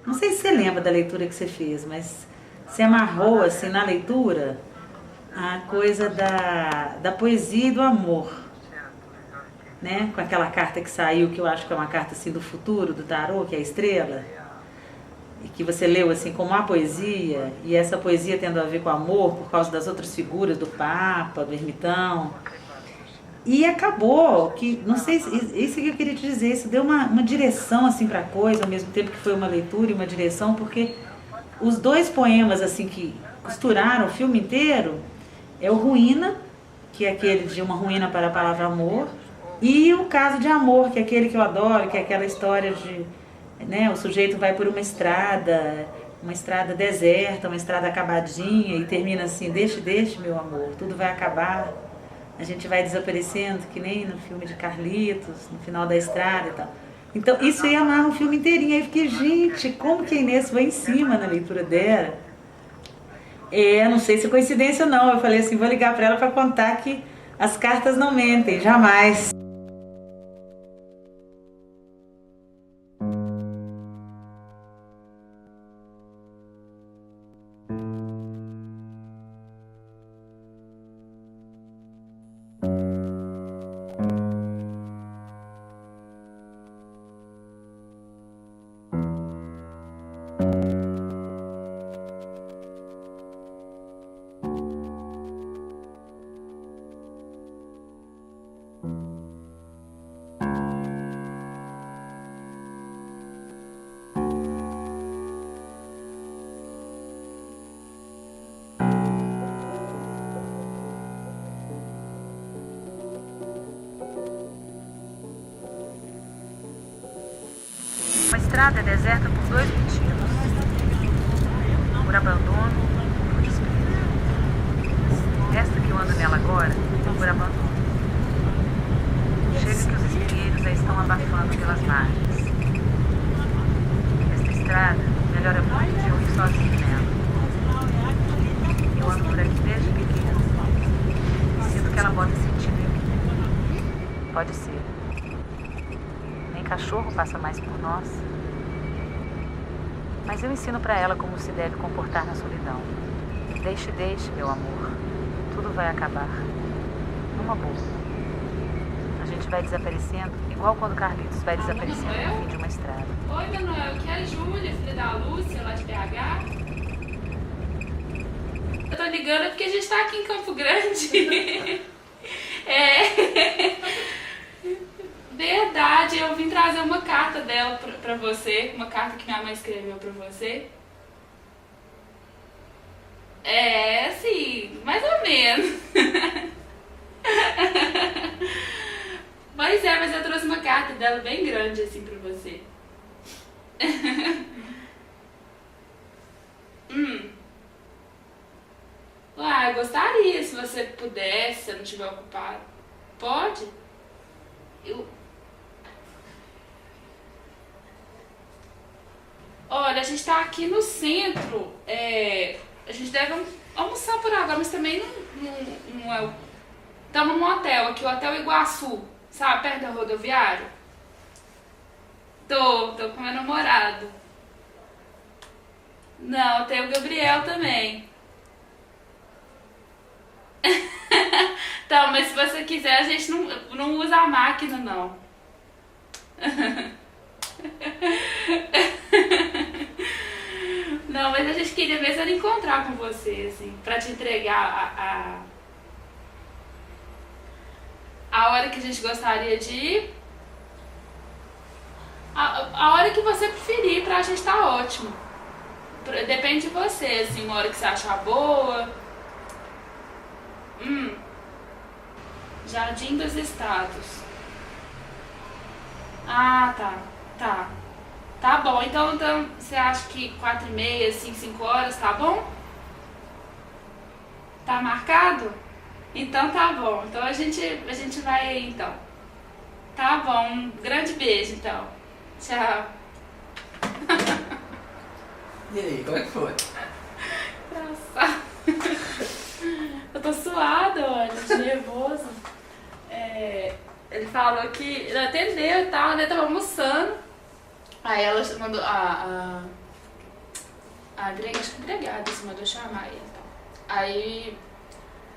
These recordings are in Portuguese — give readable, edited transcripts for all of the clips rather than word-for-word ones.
Não sei se você lembra da leitura que você fez, mas você amarrou assim na leitura a coisa da poesia e do amor, né? Com aquela carta que saiu, que eu acho que é uma carta assim do futuro, do tarô, que é a estrela, e que você leu assim como a poesia, e essa poesia tendo a ver com amor por causa das outras figuras do Papa, do ermitão. E acabou, que não sei, isso que eu queria te dizer, isso deu uma direção assim para a coisa, ao mesmo tempo que foi uma leitura e uma direção, porque os dois poemas assim que costuraram o filme inteiro é o Ruína, que é aquele de uma ruína para a palavra amor, e o Caso de Amor, que é aquele que eu adoro, que é aquela história de, né, o sujeito vai por uma estrada deserta, uma estrada acabadinha e termina assim, deixe meu amor, tudo vai acabar, a gente vai desaparecendo, que nem no filme de Carlitos, no final da estrada e tal. Então, isso aí amarra o filme inteirinho. Aí eu fiquei, gente, como que a Inês foi em cima na leitura dela? Não sei se é coincidência ou não. Eu falei assim, vou ligar para ela para contar que as cartas não mentem, jamais. Uma estrada é deserta por dois motivos: por abandono e por desprezo. Esta que eu ando nela agora é por abandono. Chega que os espinheiros já estão abafando pelas margens. Esta estrada melhora muito de eu ir sozinho nela. Eu ando por aqui desde pequeno e sinto que ela bota sentido em mim. Pode ser. Nem cachorro passa mais por nós. Mas eu ensino para ela como se deve comportar na solidão. Deixe, meu amor. Tudo vai acabar. Numa boa. A gente vai desaparecendo, igual quando Carlitos vai desaparecendo no fim de uma estrada. Oi, Manuel. Aqui é a Júlia, filha da Lúcia, lá de BH. Eu tô ligando porque a gente tá aqui em Campo Grande. Verdade, eu vim trazer uma carta dela pra você, uma carta que minha mãe escreveu pra você. Sim, mais ou menos. Pois é, mas eu trouxe uma carta dela bem grande assim pra você. Eu gostaria, se você pudesse, se eu não estiver ocupado. Pode? Olha, a gente tá aqui no centro, a gente deve almoçar por agora, mas também não é. Estamos num hotel aqui, o Hotel Iguaçu, sabe, perto da rodoviária. Tô com meu namorado. Não, tem o Gabriel também. Então, mas se você quiser, a gente não usa a máquina, não. Não, mas a gente queria mesmo era encontrar com você, assim, pra te entregar a hora que a gente gostaria de ir. A hora que você preferir, pra gente tá ótimo. Depende de você, assim, uma hora que você achar boa. Jardim dos Estados. Ah, tá. Tá bom, então você acha que 4h30, assim, 5 horas, tá bom? Tá marcado? Então tá bom, então a gente vai aí, então. Tá bom, um grande beijo, então. Tchau. E aí, como é que foi? Engraçado. Eu tô suada, olha, de nervoso. Ele falou que ele atendeu e tal, né? Tava almoçando. Aí ela mandou. acho que agregada, assim, mandou chamar ele. Então.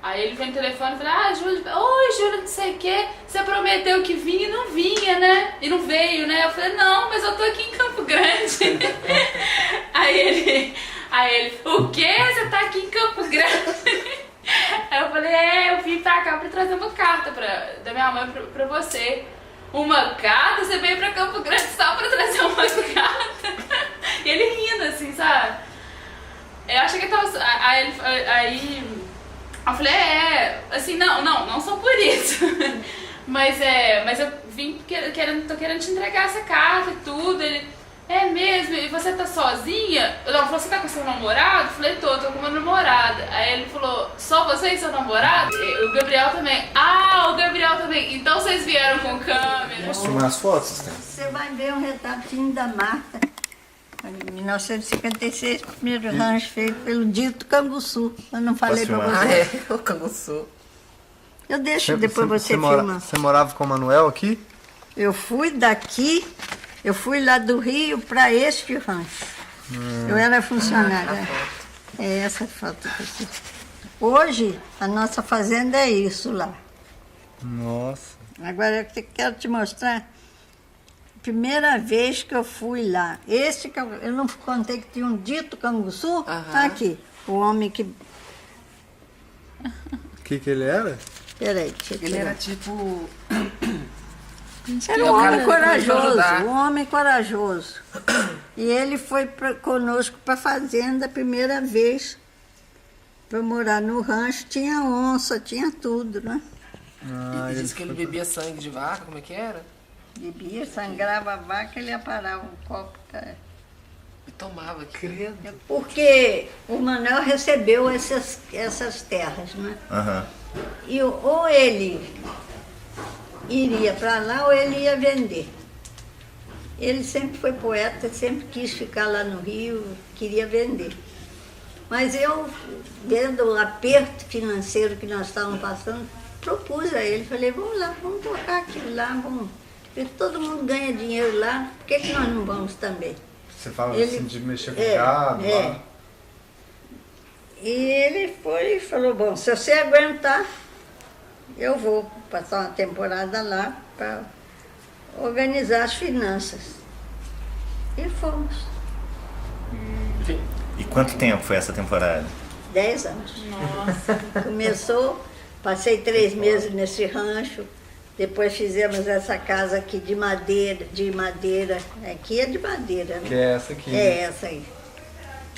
Aí ele veio no telefone e falou, Júlia, oi, Júlia, não sei o que, você prometeu que vinha e não vinha, né? E não veio, né? Eu falei, não, mas eu tô aqui em Campo Grande. Aí ele, o quê? Você tá aqui em Campo Grande? Aí eu falei, eu vim pra cá pra trazer uma carta da minha mãe pra você. Uma carta? Você veio pra Campo Grande só pra trazer uma carta? E ele rindo, assim, sabe? Eu achei que ele tava... Aí eu falei, assim, não só por isso. mas eu vim tô querendo te entregar essa carta e tudo. Ele, é mesmo? E você tá sozinha? Não, você tá com seu namorado? Eu falei, tô com meu namorado. Aí ele falou, só você e seu namorado? E o Gabriel também. Ah, o Gabriel também. Então vocês vieram com câmera. Mostra umas fotos, né? Você vai ver um retratinho da Marta. Em 1956, o primeiro rancho feito pelo Dito Canguçu. Eu não falei pra você. O Canguçu. Eu deixo depois você filmar. Você morava com o Manuel aqui? Eu fui daqui, eu fui lá do Rio para este rancho. Eu era funcionária. É essa foto aqui. Hoje, a nossa fazenda é isso lá. Nossa. Agora eu quero te mostrar. Primeira vez que eu fui lá. Esse que eu não contei que tinha um Dito Canguçu? Tá aqui. O homem que... O que ele era? Peraí, deixa eu Ele tirar. era tipo... Era um homem corajoso, um homem corajoso. E ele foi conosco para a fazenda a primeira vez. Para morar no rancho, tinha onça, tinha tudo, né? E disse que ele bebia sangue de vaca, como é que era? Bebia, sangrava a vaca, ele ia parar um copo. E tomava. Credo. Porque o Manuel recebeu essas terras, né? Aham. E ou ele iria para lá ou ele ia vender. Ele sempre foi poeta, sempre quis ficar lá no Rio, queria vender. Mas eu, vendo o aperto financeiro que nós estávamos passando, propus a ele, falei, vamos lá, vamos tocar aquilo lá, vamos. Porque todo mundo ganha dinheiro lá, por que nós não vamos também? Você fala Ele- assim de mexer com gado lá? E ele foi e falou, bom, se você aguentar, eu vou passar uma temporada lá para organizar as finanças. E fomos. E quanto tempo foi essa temporada? 10 anos. Nossa. Começou, passei 3 meses nesse rancho, depois fizemos essa casa aqui de madeira, aqui é de madeira, Que né? é essa aqui. É essa aí.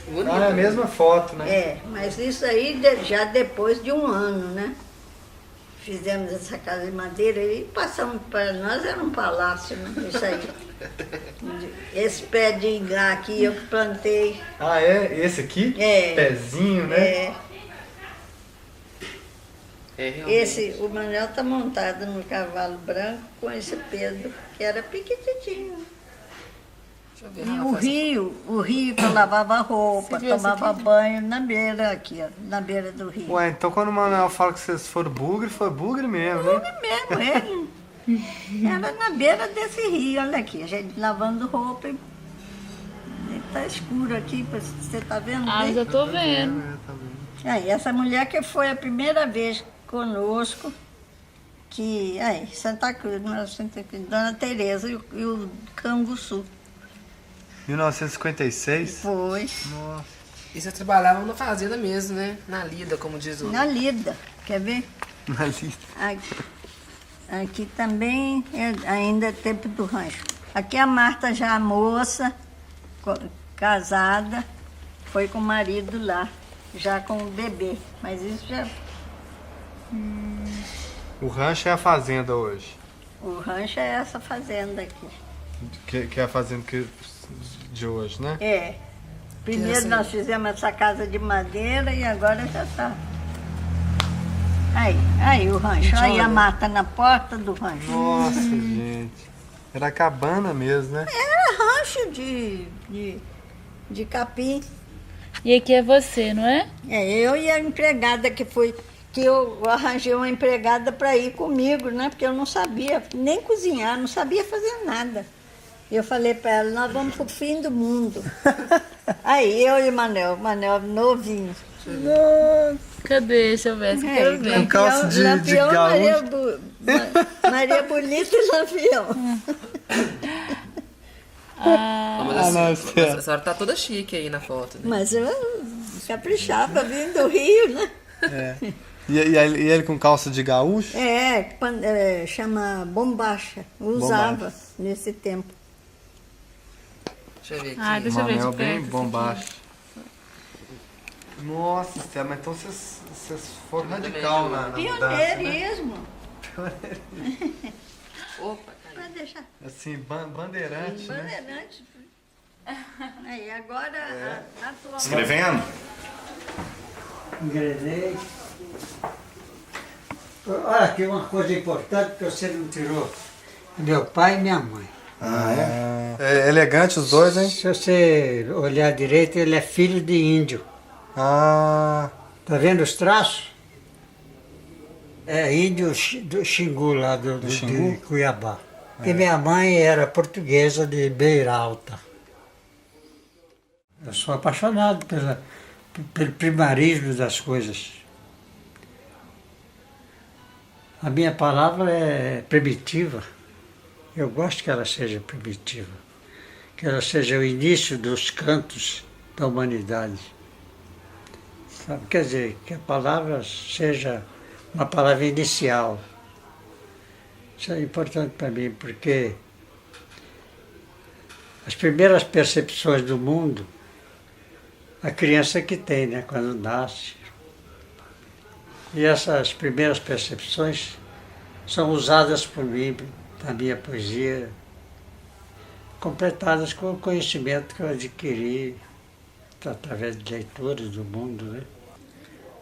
Bonito. Ah, é a mesma foto, né? É, mas isso aí já depois de um ano, né? Fizemos essa casa de madeira e passamos para nós, era um palácio, né? Isso aí. Esse pé de ingá aqui eu que plantei. Ah, é? Esse aqui? É. Pezinho, né? É, Realmente. o Manuel está montado no cavalo branco com esse Pedro, que era piquititinho. Deixa eu ver. E Rafa, o rio que eu lavava roupa, Você viu essa tomava banho na beira aqui, ó, na beira do rio. Ué, então quando o Manuel fala que vocês foram bugre, foi bugre mesmo, né? Mesmo, ele. Era na beira desse rio, olha aqui, a gente lavando roupa. Tá escuro aqui, você tá vendo? Ah, bem? mas eu tô vendo. Aí, essa mulher que foi a primeira vez conosco, que aí, Santa Cruz, Dona Tereza e o Canguçu. 1956? Foi Nossa. E vocês trabalhavam na fazenda mesmo, né? Na lida, como diz o... na Lida, quer ver? Na lista. Aqui também ainda é tempo do rancho. Aqui a Marta já moça, casada, foi com o marido lá, já com o bebê. Mas isso já... O rancho é a fazenda hoje. O rancho é essa fazenda aqui. Que é a fazenda de hoje, né? É. Primeiro Essa aí. nós fizemos essa casa de madeira e agora já está. Aí o rancho. Gente, Aí a olha. Marta na porta do rancho. Nossa, gente. Era cabana mesmo, né? Era rancho de capim. E aqui é você, não é? É, eu e a empregada que eu arranjei uma empregada para ir comigo, né? Porque eu não sabia nem cozinhar, não sabia fazer nada. Eu falei para ela, nós vamos pro fim do mundo. Aí eu e o Manel novinho. Cadê? Deixa eu ver, quero ver. Com calça de Lampião, gaúcho. Maria Bonita e Lampião. Mas não, a senhora tá toda chique aí na foto, né? Mas eu caprichava, vindo do Rio, né? E ele com calça de gaúcho? Chama bombacha. Usava nesse tempo. Deixa eu ver aqui. Deixa eu ver Manel de bem perto. bombástico. Nossa, Stella, mas então vocês foram radical na mudança, né? Pioneirismo. Opa, Pra deixar Assim, bandeirante, né? bandeirante. Aí agora, atualmente... Escrevendo? Engrenei. Olha aqui uma coisa importante que você não tirou. Meu pai e minha mãe. É elegante os dois, hein? Se você olhar direito, ele é filho de índio. Ah, Tá vendo os traços? É índio do Xingu, lá Xingu? de Cuiabá. E minha mãe era portuguesa de Beira Alta. Eu sou apaixonado pelo primarismo das coisas. A minha palavra é primitiva. Eu gosto que ela seja primitiva. Que ela seja o início dos cantos da humanidade. Sabe? Quer dizer, que a palavra seja uma palavra inicial. Isso é importante para mim, porque as primeiras percepções do mundo, a criança que tem, né, quando nasce. E essas primeiras percepções são usadas por mim na minha poesia, completadas com o conhecimento que eu adquiri através de leituras do mundo, né?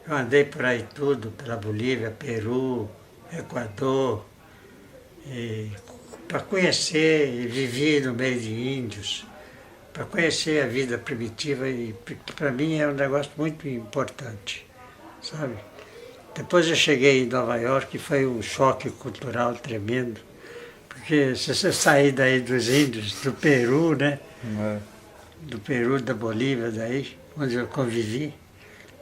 Eu andei por aí tudo, pela Bolívia, Peru, Equador, para conhecer, e vivi no meio de índios, para conhecer a vida primitiva, e para mim é um negócio muito importante, sabe? Depois eu cheguei em Nova York e foi um choque cultural tremendo, porque se você sair daí dos índios, do Peru, né? Do Peru, da Bolívia, daí, onde eu convivi,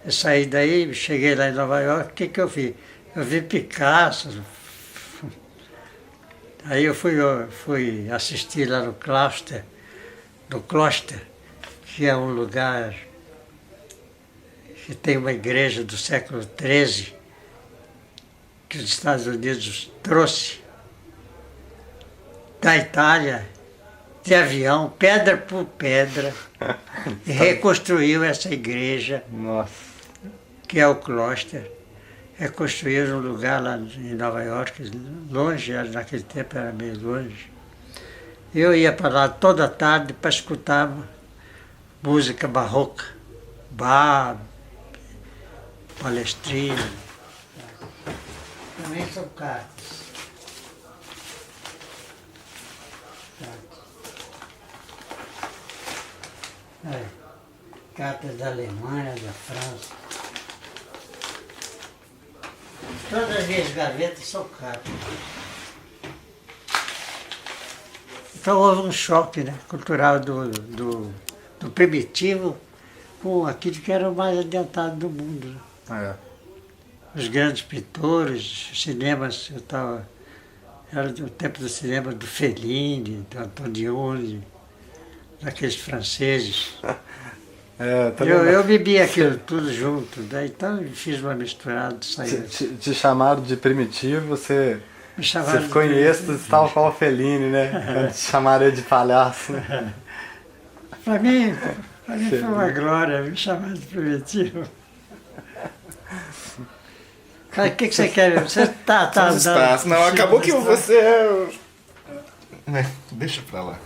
eu saí daí, cheguei lá em Nova York, o que eu vi? Eu vi Picasso. Aí eu fui assistir lá no Closter, que é um lugar que tem uma igreja do século XIII, que os Estados Unidos trouxe da Itália, de avião, pedra por pedra, e reconstruiu essa igreja, nossa. que é o Closter. Reconstruíram um lugar lá em Nova York, longe, naquele tempo era meio longe. Eu ia para lá toda tarde para escutar música barroca, Bach, Palestrina. Também são cartas. Cartas da Alemanha, da França. Todas as minhas gavetas são cartas. Então houve um choque, né, cultural do primitivo com aquilo que era o mais adiantado do mundo. Né? Os grandes pintores, os cinemas, era do tempo do cinema do Fellini, do Antonioni, daqueles franceses. Eu bebi aquilo tudo junto, né? Então fiz uma misturada. Te chamaram de primitivo, você Você ficou em êxtase tal qual o Fellini, né? Quando te chamaram de palhaço. Né? Para mim foi uma glória me chamar de primitivo. O que você quer? Você tá Espaço. Não, acabou que você... Deixa pra lá.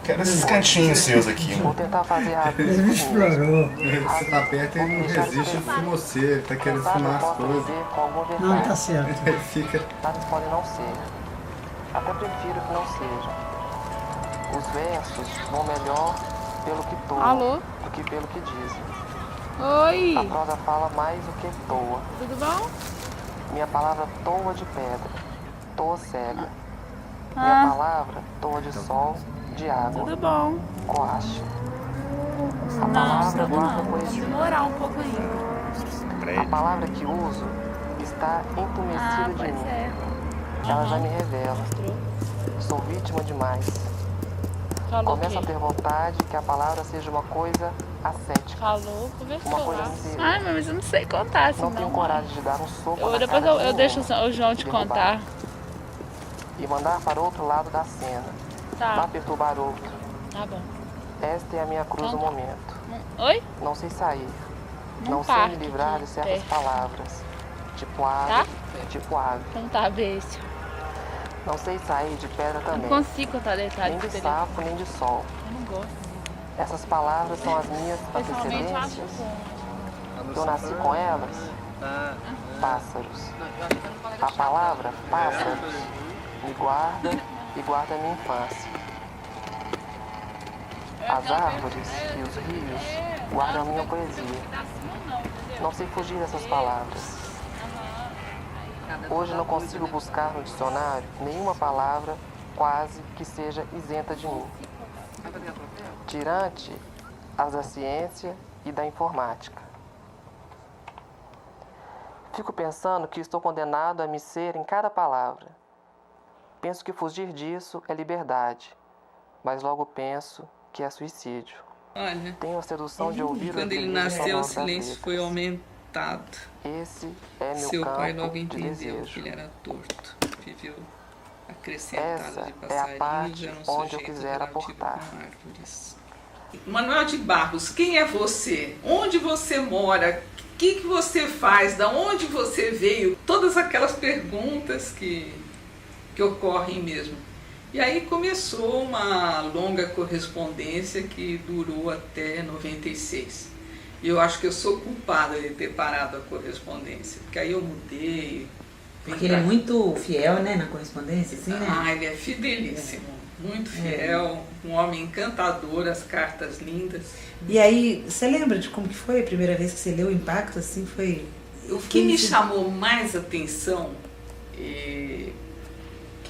Quero esses cantinhos seus aqui. Vou tentar fazer rápido. Ele me explorou. Você tá perto e ele não resiste, ele fuma você, ele tá querendo fumar as coisas. Não, tá certo. Ele fica... Mas podem não ser. Até prefiro que não seja. Os versos vão melhor pelo que toa Alô? do que pelo que dizem. Oi, A prosa fala mais do que toa. tudo bom? Minha palavra toa de pedra, toa cega. Minha palavra toa de sol de água. Tudo bom. Coache. A Não, palavra tudo guarda não. Pode poesia. demorar um pouco ainda. A palavra que uso está entumecida de pois mim. é. Ela já me revela. Sou vítima demais. Falou Começo a o quê? ter vontade que a palavra seja uma coisa ascética. Falou, conversou Uma coisa lá. séria. Ai, mas eu não sei contar assim, Não tenho coragem de dar um soco na Depois cara de eu um deixo homem o João te e derrubar. contar. E mandar para outro lado da cena. Vá Tá, perturbar outro. tá bom. Esta é a minha cruz Então no tá. momento. Oi? Não sei sair. Não Não sei parte me livrar aqui, de certas perto. palavras. Tipo ave, Tá? tipo ave. Então tá, beijo. Não sei sair de pedra Não também. consigo contar detalhes Nem do de telefone. sapo, nem de sol. Eu não gosto. Essas palavras são as minhas Pessoalmente eu acho antecedências. bom. Eu nasci com elas. Pássaros. A palavra pássaros me guarda e guarda a minha infância. As árvores e os rios guardam a minha poesia. Não sei fugir dessas palavras. Hoje não consigo buscar no dicionário nenhuma palavra quase que seja isenta de mim. Tirante as da ciência e da informática. Fico pensando que estou condenado a me ser em cada palavra. Penso que fugir disso é liberdade, mas logo penso que é suicídio. Olha, Tenho a sedução de ouvir quando ele nasceu, o silêncio foi aumentado. Esse é meu Seu campo pai logo de entendeu desejo. que ele era torto. Viveu acrescentado Essa de é a passarinhos, parte era um onde eu sujeito quiser relativo aportar. com árvores. Manuel de Barros, quem é você? Onde você mora? O que você faz? Da onde você veio? Todas aquelas perguntas que ocorrem mesmo. E aí começou uma longa correspondência que durou até 96. E eu acho que eu sou culpada de ter parado a correspondência, porque aí eu mudei. Porque ele é muito fiel, né, na correspondência, assim, né? Ah, ele é fidelíssimo, muito fiel, um homem encantador, as cartas lindas. E aí, você lembra de como que foi a primeira vez que você leu o Impacto, assim, foi... O que me chamou mais atenção, que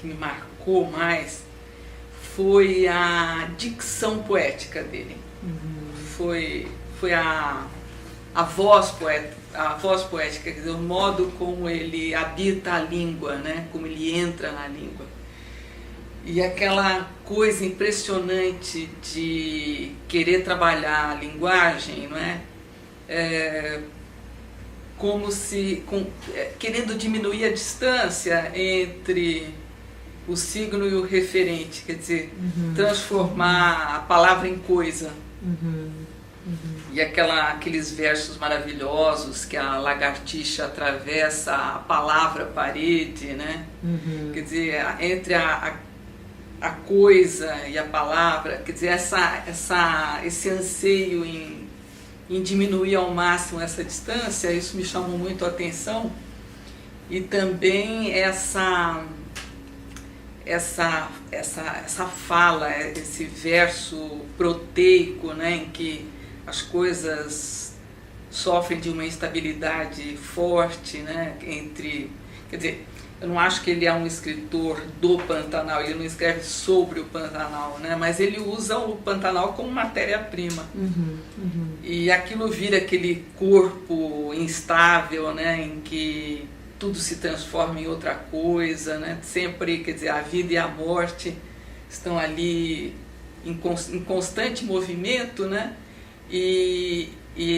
me marcou mais, foi a dicção poética dele. Foi a voz poética, quer dizer, o modo como ele habita a língua, né? Como ele entra na língua. E aquela coisa impressionante de querer trabalhar a linguagem, não é? Como se querendo diminuir a distância entre o signo e o referente, quer dizer, transformar a palavra em coisa. E aqueles versos maravilhosos que a lagartixa atravessa a palavra parede, né? Quer dizer, entre a coisa e a palavra, quer dizer, esse anseio em diminuir ao máximo essa distância, isso me chamou muito a atenção. E também essa fala, esse verso proteico, né, em que as coisas sofrem de uma instabilidade forte, né, quer dizer, eu não acho que ele é um escritor do Pantanal, ele não escreve sobre o Pantanal, né, mas ele usa o Pantanal como matéria-prima. E aquilo vira aquele corpo instável, né, em que tudo se transforma em outra coisa, né? Sempre, quer dizer, a vida e a morte estão ali em constante movimento, né? E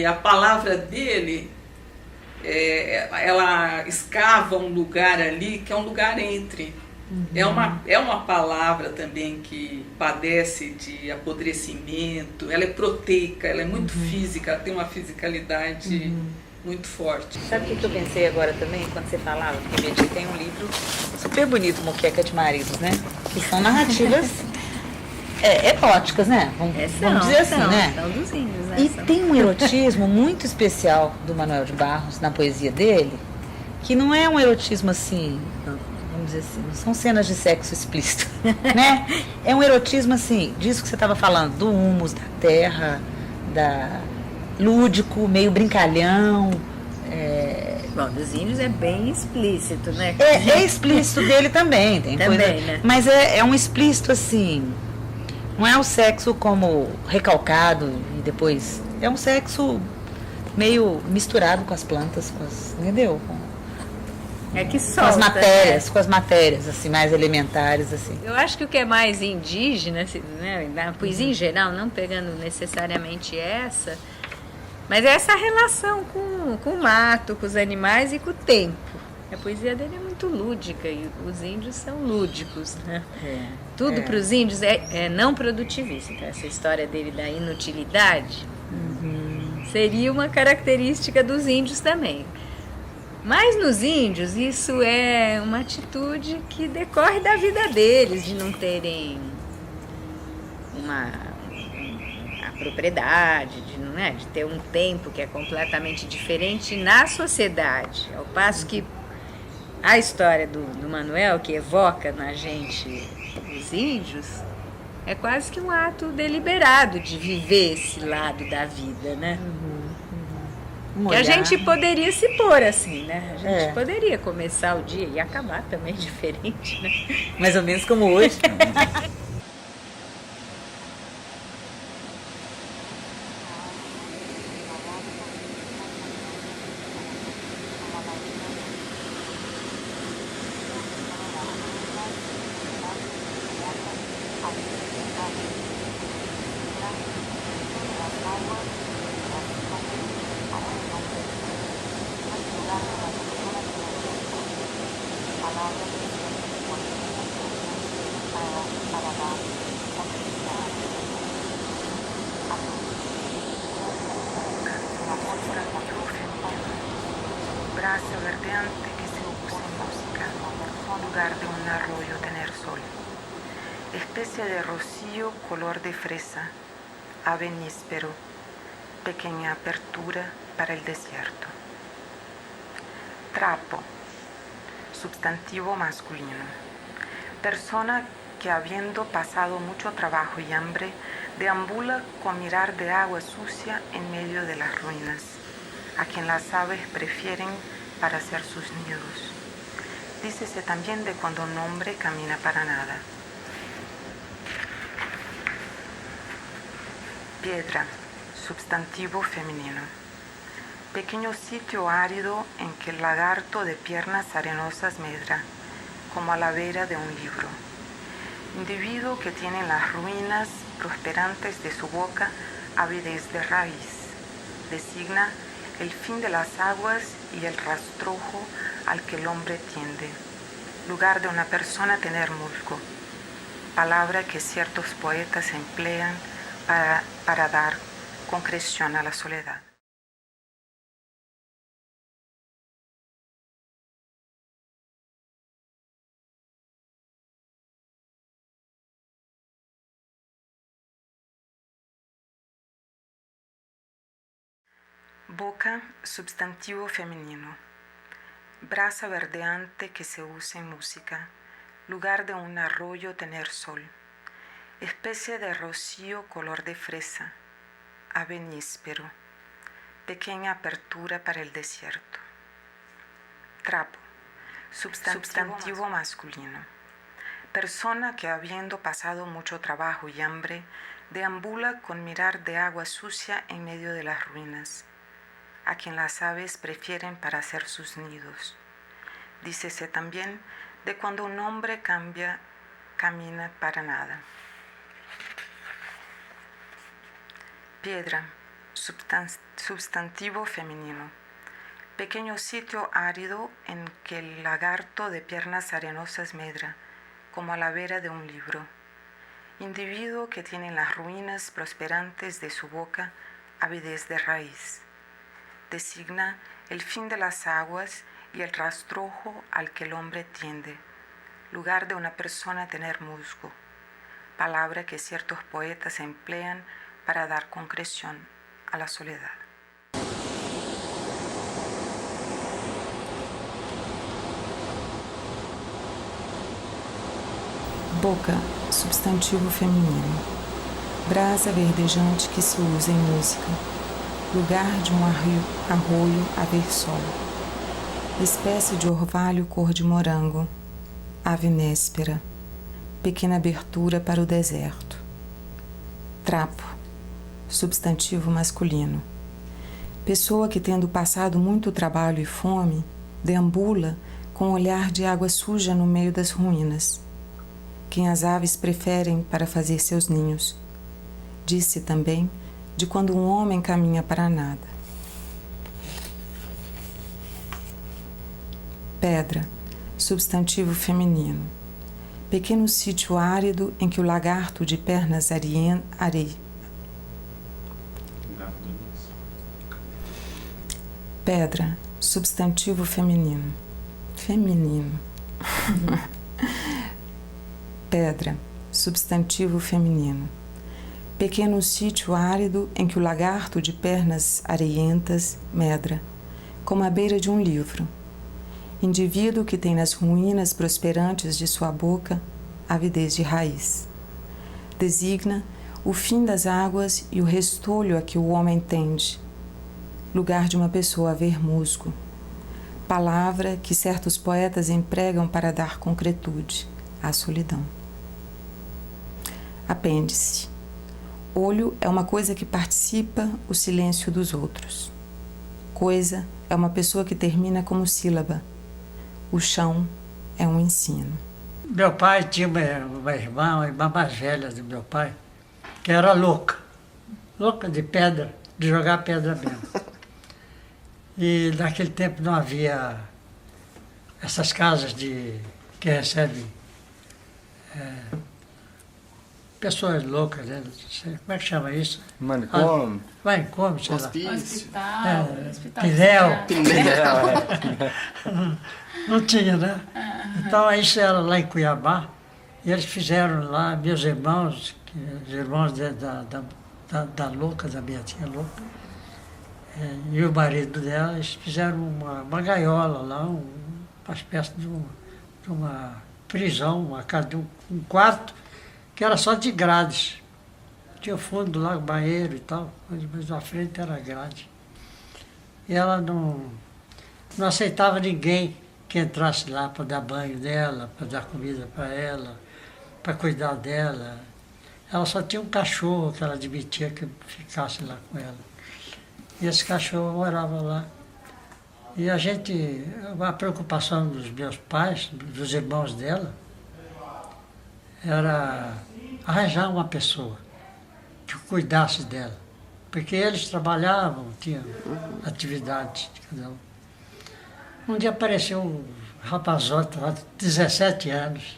a palavra dele, ela escava um lugar ali que é um lugar entre. É uma palavra também que padece de apodrecimento, ela é proteica, ela é muito física, ela tem uma fisicalidade muito forte. Sabe o que eu pensei agora também, quando você falava? Porque Betty tem um livro super bonito, Moqueca de Maridos, né? Que são narrativas eróticas, né? Vamos dizer assim, né? São dos índios, né? E tem um erotismo muito especial do Manuel de Barros na poesia dele, que não é um erotismo assim, vamos dizer assim, não são cenas de sexo explícito, né? É um erotismo assim, disso que você estava falando, do humus, da terra, lúdico, meio brincalhão. Bom, dos índios é bem explícito, né? É explícito dele também, tem também, coisa, né? mas é um explícito assim, Não é um sexo como recalcado e depois... É um sexo meio misturado com as plantas, entendeu? É que Com as solta, matérias, né? com as matérias, assim, mais elementares, assim. Eu acho que o que é mais indígena, né, na poesia em geral, não pegando necessariamente essa, mas é essa relação com o mato, com os animais e com o tempo. A poesia dele é muito lúdica e os índios são lúdicos, né? Tudo para os índios é não produtivista. Então, essa história dele da inutilidade seria uma característica dos índios também. Mas nos índios isso é uma atitude que decorre da vida deles, de não terem a propriedade, de ter um tempo que é completamente diferente na sociedade. Ao passo que a história do Manuel, que evoca na gente os índios, é quase que um ato deliberado de viver esse lado da vida, né? Que a gente poderia se pôr assim, né? A gente poderia começar o dia e acabar também diferente, né? Mais ou menos como hoje. Brasa verdeante que se usa en música, lugar de un arroyo tener sol. Especie de rocío color de fresa, ave níspero, pequeña apertura para el desierto. Trapo, substantivo masculino. Persona que habiendo pasado mucho trabajo y hambre, deambula con mirar de agua sucia en medio de las ruinas, a quien las aves prefieren para hacer sus nidos. Dícese también de cuando un hombre camina para nada. Piedra, substantivo femenino. Pequeño sitio árido en que el lagarto de piernas arenosas medra, como a la vera de un libro. Individuo que tiene en las ruinas prosperantes de su boca avidez de raíz. Designa el fin de las aguas y el rastrojo al que el hombre tiende. Lugar de una persona tener musgo. Palabra que ciertos poetas emplean para dar concreción a la soledad. Boca, substantivo femenino. Brasa verdeante que se usa en música. Lugar de un arroyo tener sol. Especie de rocío color de fresa. Ave níspero. Pequeña apertura para el desierto. Trapo. Substantivo masculino. Persona que habiendo pasado mucho trabajo y hambre, deambula con mirar de agua sucia en medio de las ruinas, a quien las aves prefieren para hacer sus nidos. Dícese también de cuando un hombre camina para nada. Piedra, substantivo femenino. Pequeño sitio árido en que el lagarto de piernas arenosas medra, como a la vera de un libro. Individuo que tiene en las ruinas prosperantes de su boca avidez de raíz. Designa el fin de las aguas y el rastrojo al que el hombre tiende, lugar de una persona tener musgo, palabra que ciertos poetas emplean para dar concreción a la soledad. Boca, substantivo feminino. Brasa verdejante que se usa em música. Lugar de um arroio a ver sol. Espécie de orvalho cor de morango. Ave néspera. Pequena abertura para o deserto. Trapo, substantivo masculino. Pessoa que, tendo passado muito trabalho e fome, deambula com um olhar de água suja no meio das ruínas. Quem as aves preferem para fazer seus ninhos. Disse também de quando um homem caminha para nada. Pedra, substantivo feminino. Pequeno sítio árido em que o lagarto de pernas Pedra, substantivo feminino. Feminino. Pedra, substantivo feminino. Pequeno sítio árido em que o lagarto de pernas areientas medra, como à beira de um livro. Indivíduo que tem nas ruínas prosperantes de sua boca avidez de raiz. Designa o fim das águas e o restolho a que o homem tende, lugar de uma pessoa a ver musgo. Palavra que certos poetas empregam para dar concretude à solidão. Apêndice. Olho é uma coisa que participa o silêncio dos outros. Coisa é uma pessoa que termina como sílaba. O chão é um ensino. Meu pai tinha uma irmã mais velha do meu pai, que era louca. Louca de pedra, de jogar pedra mesmo. E naquele tempo não havia essas casas que recebem pessoas loucas, né? Como é que chama isso? Manicômio. Manicômio, sei lá. Hospital. Pinel. Não tinha, né? Então isso era lá em Cuiabá, e eles fizeram lá, meus irmãos, os irmãos da louca, da minha tia louca, e o marido dela, eles fizeram uma gaiola lá, uma espécie de uma prisão, um quarto, que era só de grades. Tinha o fundo lá, o banheiro e tal, mas na frente era grade. E ela não aceitava ninguém que entrasse lá para dar banho dela, para dar comida para ela, para cuidar dela. Ela só tinha um cachorro que ela admitia que ficasse lá com ela. E esse cachorro morava lá. E a preocupação dos meus pais, dos irmãos dela, era arranjar uma pessoa que cuidasse dela. Porque eles trabalhavam, tinham atividades de cada um. Um dia apareceu um rapazote lá de 17 anos,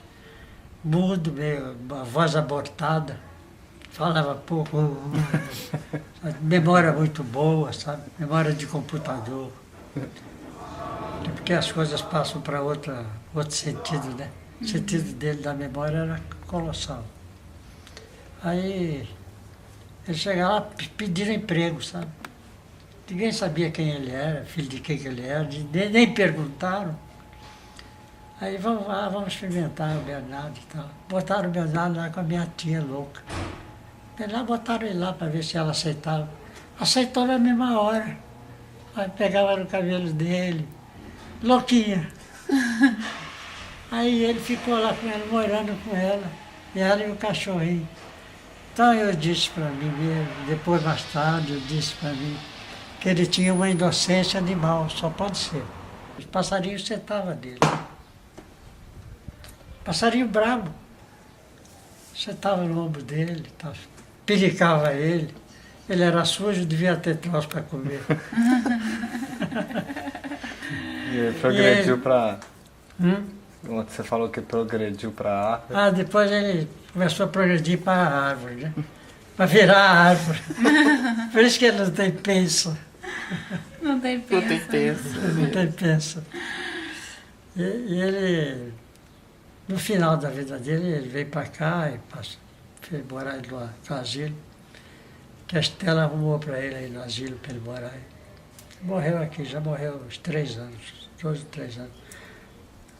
mudo, meio, uma voz abortada, falava pouco, memória muito boa, sabe? Memória de computador. Porque as coisas passam para outro sentido, né? O sentido dele da memória era colossal. Aí ele chegava lá pedindo emprego, sabe? Ninguém sabia quem ele era, filho de quem que ele era, nem perguntaram. Aí vamos experimentar o Bernardo e tal. Botaram o Bernardo lá com a minha tia louca. Lá botaram ele lá para ver se ela aceitava. Aceitou na mesma hora. Aí pegava no cabelo dele, louquinha. Aí ele ficou lá com ela, morando com ela, e ela e o cachorrinho. Então eu disse para mim mesmo, depois mais tarde eu disse para mim, que ele tinha uma inocência animal, só pode ser. Os passarinhos sentavam nele. Passarinho bravo. Sentava no ombro dele, pericava ele. Ele era sujo, devia ter troço para comer. E ele progrediu para... Você falou que progrediu para a árvore. Depois ele começou a progredir para a árvore, né? Para virar a árvore. Por isso que ele não tem pensa. Não tem pensa. Não tem pensa. E ele, no final da vida dele, ele veio para cá e foi morar no asilo. Que a Estela arrumou para ele aí no asilo para ele morar aí. Morreu aqui, já morreu uns 3 anos, 2 ou 3 anos.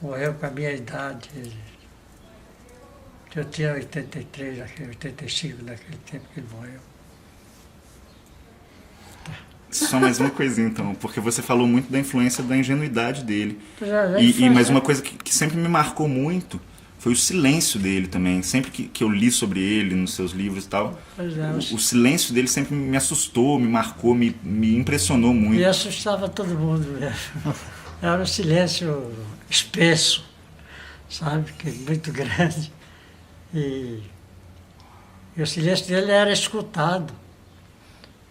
Morreu com a minha idade. Eu tinha 83, 85 naquele tempo que ele morreu. Só mais uma coisinha então, porque você falou muito da influência da ingenuidade dele. Mas uma coisa que sempre me marcou muito foi o silêncio dele também. Sempre que eu li sobre ele nos seus livros e tal, o silêncio dele sempre me assustou, me marcou, me impressionou muito. E assustava todo mundo mesmo. Era um silêncio espesso, sabe, que muito grande. E o silêncio dele era escutado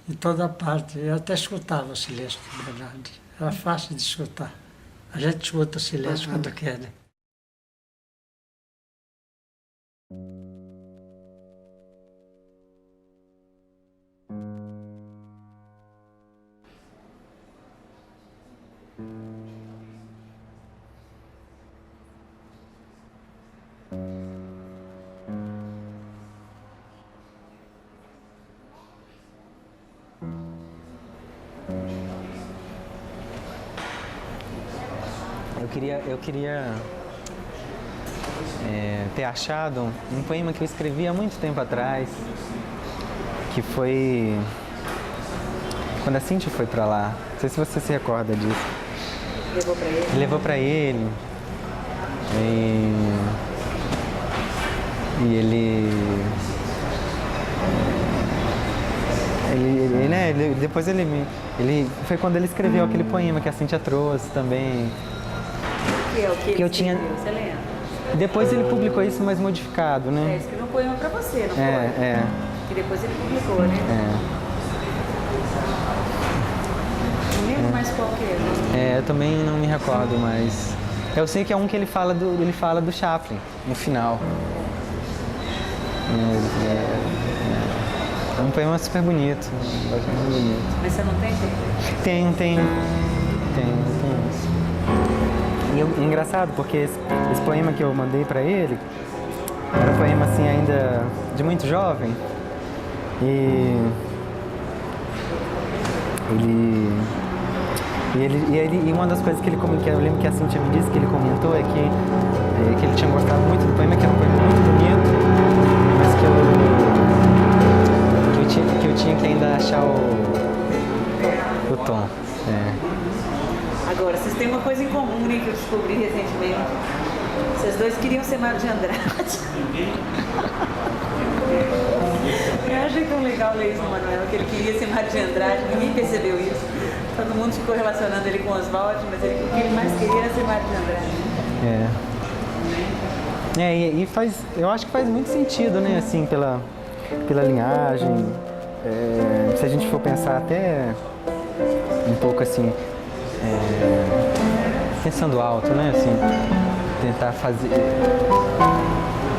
em toda parte. Eu até escutava o silêncio do Bernardo. Era fácil de escutar. A gente escuta o silêncio quando quer, né? Eu queria ter achado um poema que eu escrevi há muito tempo atrás, que foi quando a Cíntia foi para lá. Não sei se você se recorda disso. Levou para ele? Levou para ele. E ele, né, depois ele foi quando ele escreveu aquele poema que a Cíntia trouxe também. Que eu tinha. Você lembra? Depois ele publicou isso mais modificado, né? Escreveu um poema para você, não foi? Que depois ele publicou, né? Não lembro mais qual que é. Eu também não me recordo, mas eu sei que é um que ele fala do Chaplin no final. É um poema super bonito, bastante bonito. Mas você não tem? Tem isso. E é engraçado, porque esse poema que eu mandei para ele era um poema assim ainda de muito jovem. E uma das coisas que eu lembro que a Cíntia me disse que ele comentou é que ele tinha gostado muito do poema, que era um poema muito bonito, mas que eu tinha que ainda achar o tom. Agora, vocês têm uma coisa em comum, né, que eu descobri recentemente. Vocês dois queriam ser Mário de Andrade. Eu achei tão legal ler isso no Manuel, que ele queria ser Mário de Andrade, ninguém percebeu isso. Todo mundo ficou relacionando ele com Oswald, mas o que ele mais queria era ser Mário de Andrade. Eu acho que faz muito sentido, né, assim, pela linhagem. Se a gente for pensar até um pouco assim, pensando alto, né, assim,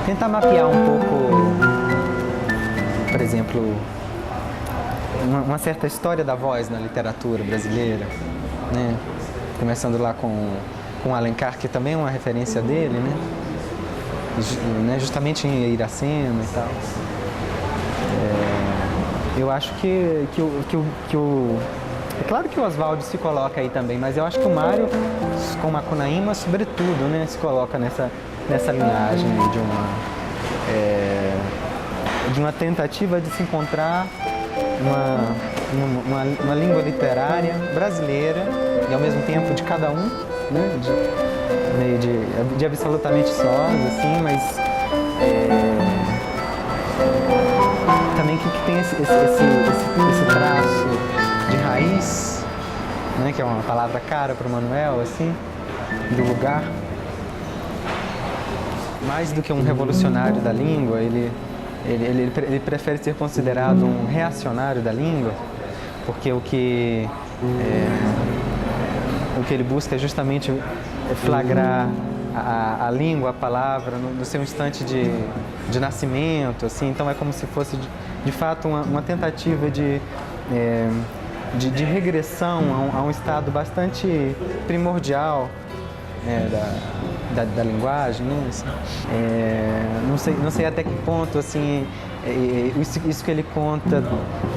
tentar mapear um pouco, por exemplo, uma certa história da voz na literatura brasileira, né, começando lá com Alencar, que também é uma referência dele, né, justamente em Iracema e tal. Eu acho que é claro que o Oswald se coloca aí também, mas eu acho que o Mário, com Macunaíma, sobretudo, né, se coloca nessa linhagem de uma tentativa de se encontrar uma língua literária brasileira e, ao mesmo tempo, de cada um, né, meio de absolutamente sós, assim, mas também que tem esse traço de raiz, né, que é uma palavra cara para o Manuel, assim, do lugar. Mais do que um revolucionário da língua, ele prefere ser considerado um reacionário da língua, porque o que ele busca é justamente flagrar a língua, a palavra, no seu instante de nascimento, assim. Então é como se fosse, de fato, uma tentativa de regressão a um estado bastante primordial da linguagem, né? Assim, não sei até que ponto, assim, isso que ele conta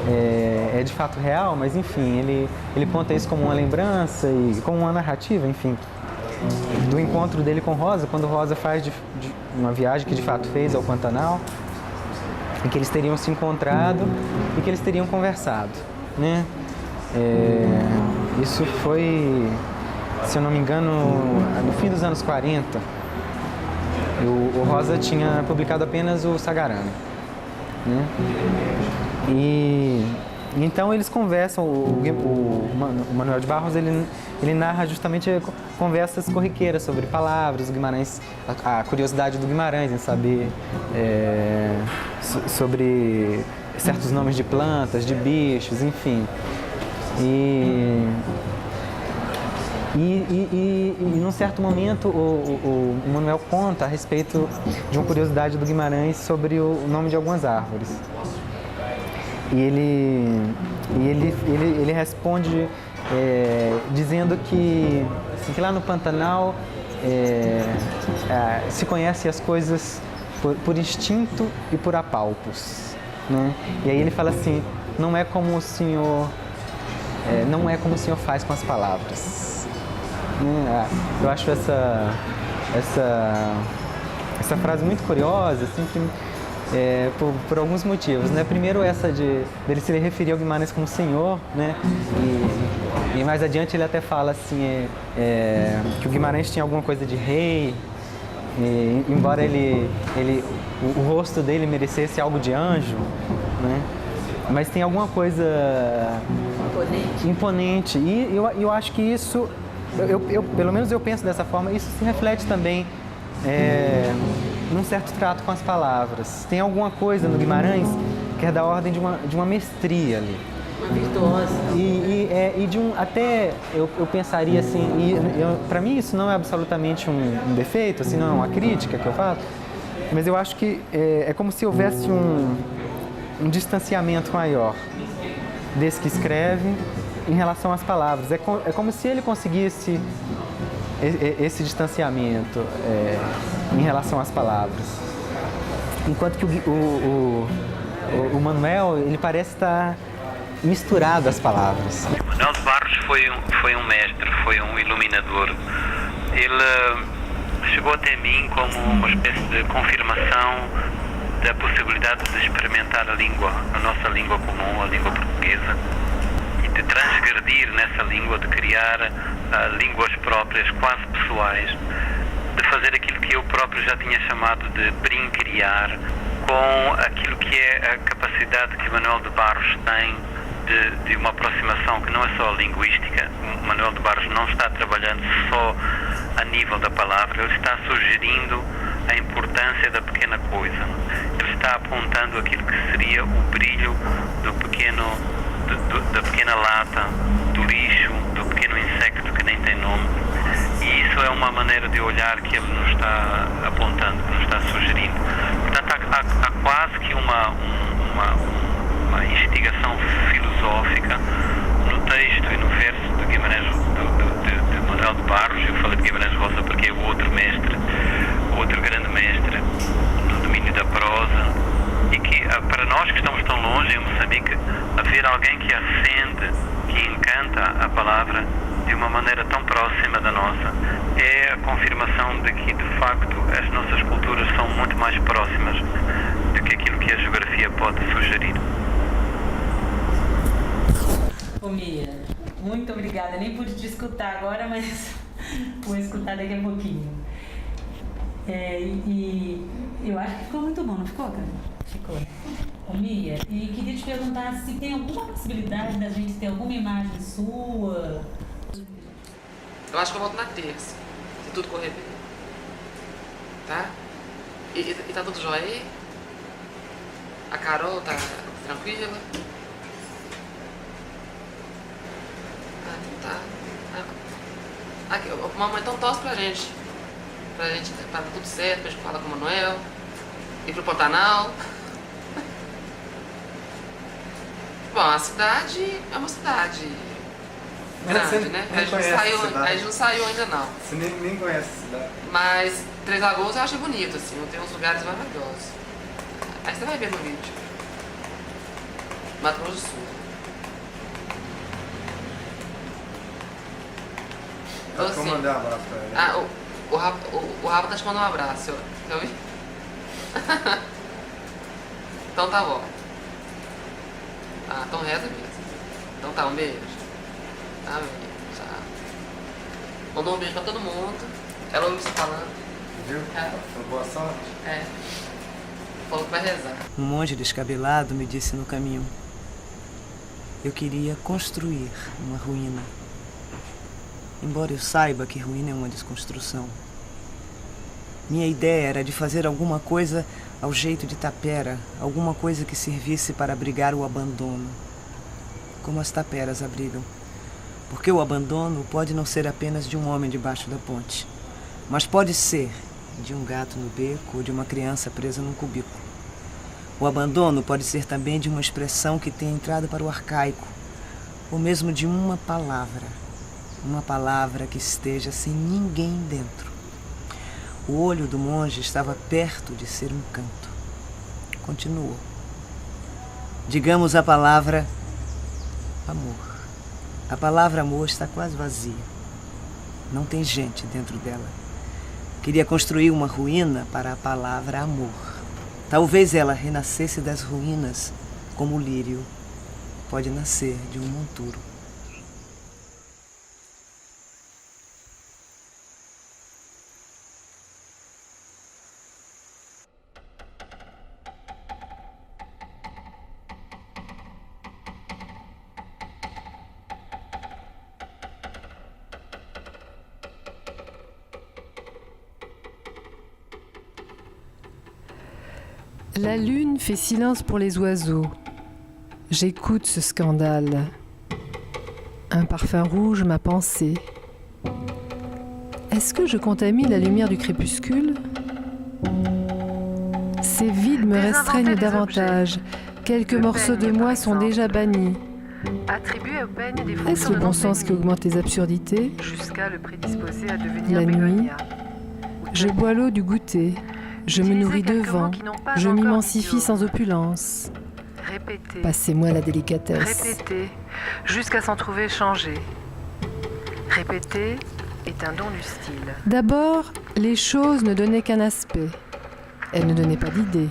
é de fato real, mas enfim, ele conta isso como uma lembrança e como uma narrativa, enfim, do encontro dele com Rosa, quando Rosa faz de uma viagem que de fato fez ao Pantanal, em que eles teriam se encontrado e que eles teriam conversado, né? Isso foi, se eu não me engano, no fim dos anos 40. O Rosa tinha publicado apenas o Sagarana, né? E então eles conversam, o Manuel de Barros ele narra justamente conversas corriqueiras sobre palavras, o Guimarães, a curiosidade do Guimarães em saber sobre certos nomes de plantas, de bichos, enfim. E num certo momento o Manuel conta a respeito de uma curiosidade do Guimarães sobre o nome de algumas árvores. E ele responde dizendo que lá no Pantanal se conhece as coisas por instinto e por apalpos, né? E aí ele fala assim, não é como o senhor faz com as palavras. Eu acho essa frase muito curiosa, sempre, por alguns motivos, né? Primeiro essa dele se referir ao Guimarães como senhor, né? E mais adiante ele até fala assim, que o Guimarães tinha alguma coisa de rei, embora o rosto dele merecesse algo de anjo, né? Mas tem alguma coisa imponente. E eu acho que isso, pelo menos eu penso dessa forma, isso se reflete também num certo trato com as palavras. Tem alguma coisa no Guimarães que é da ordem de uma mestria ali. Uma virtuosa. E de um, até eu pensaria assim, para mim isso não é absolutamente um defeito, assim, não é uma crítica que eu faço, mas eu acho que é como se houvesse um distanciamento maior desse que escreve em relação às palavras. É como se ele conseguisse esse distanciamento em relação às palavras. Enquanto que o Manuel, ele parece estar misturado às palavras. Manuel de Barros foi um mestre, foi um iluminador. Ele chegou até mim como uma espécie de confirmação da possibilidade de experimentar a nossa língua comum, a língua portuguesa, e de transgredir nessa língua, de criar línguas próprias, quase pessoais, de fazer aquilo que eu próprio já tinha chamado de brinquear com aquilo que é a capacidade que Manuel de Barros tem de uma aproximação que não é só linguística. Manuel de Barros não está trabalhando só a nível da palavra, ele está sugerindo a importância da pequena coisa. Ele está apontando aquilo que seria o brilho da pequena lata, do lixo, do pequeno insecto que nem tem nome. E isso é uma maneira de olhar que ele nos está apontando, que nos está sugerindo. Portanto, há quase que uma instigação filosófica no texto e no verso de Guimarães, de Manuel de Barros. Eu falei de Guimarães Rosa porque é o outro mestre, o outro grande mestre no domínio da prosa, e que para nós que estamos tão longe em Moçambique, haver alguém que acende, que encanta a palavra de uma maneira tão próxima da nossa, é a confirmação de que, de facto, as nossas culturas são muito mais próximas do que aquilo que a geografia pode sugerir. Ô Mia, muito obrigada. Nem pude te escutar agora, mas vou escutar daqui a pouquinho. E eu acho que ficou muito bom, não ficou, cara? Ficou. Ô Mia, e queria te perguntar se tem alguma possibilidade da gente ter alguma imagem sua. Eu acho que eu volto na terça, se tudo correr bem. Tá? E tá tudo jóia aí? A Carol tá tranquila? Tá. Aqui, mamãe, então torce pra gente pra dar tudo certo, pra gente falar com o Manuel, ir pro Pantanal. Bom, a cidade é uma cidade grande, né? A gente não saiu ainda não. Você nem conhece a cidade. Mas Três Lagoas eu acho bonito, assim, tem uns lugares maravilhosos. Aí você vai ver no vídeo. Mato Grosso do Sul. Então, assim, vou mandar um abraço pra ele. O Rafa tá te mandando um abraço, quer ouvir? Então tá bom. Então reza mesmo. Então tá, um beijo. Amém. Tchau. Mandou um beijo pra todo mundo. Ela ouviu você falando. Viu? Boa sorte. Falou que vai rezar. Um monge descabelado me disse no caminho: eu queria construir uma ruína. Embora eu saiba que ruína é uma desconstrução. Minha ideia era de fazer alguma coisa ao jeito de tapera, alguma coisa que servisse para abrigar o abandono, como as taperas abrigam. Porque o abandono pode não ser apenas de um homem debaixo da ponte, mas pode ser de um gato no beco ou de uma criança presa num cubículo. O abandono pode ser também de uma expressão que tenha entrado para o arcaico, ou mesmo de uma palavra que esteja sem ninguém dentro. O olho do monge estava perto de ser um canto. Continuou. Digamos a palavra amor. A palavra amor está quase vazia. Não tem gente dentro dela. Queria construir uma ruína para a palavra amor. Talvez ela renascesse das ruínas, como o lírio pode nascer de um monturo. La lune fait silence pour les oiseaux. J'écoute ce scandale. Un parfum rouge m'a pensé. Est-ce que je contamine la lumière du crépuscule? Ces vides me restreignent davantage. Quelques morceaux de moi sont déjà bannis. Est-ce le bon sens qui augmente les absurdités? La nuit, je bois l'eau du goûter. Je me nourris de vent, je m'immensifie sans opulence. Passez-moi la délicatesse. Répéter, jusqu'à s'en trouver changé. Répéter est un don du style. D'abord, les choses ne donnaient qu'un aspect. Elles ne donnaient pas d'idée.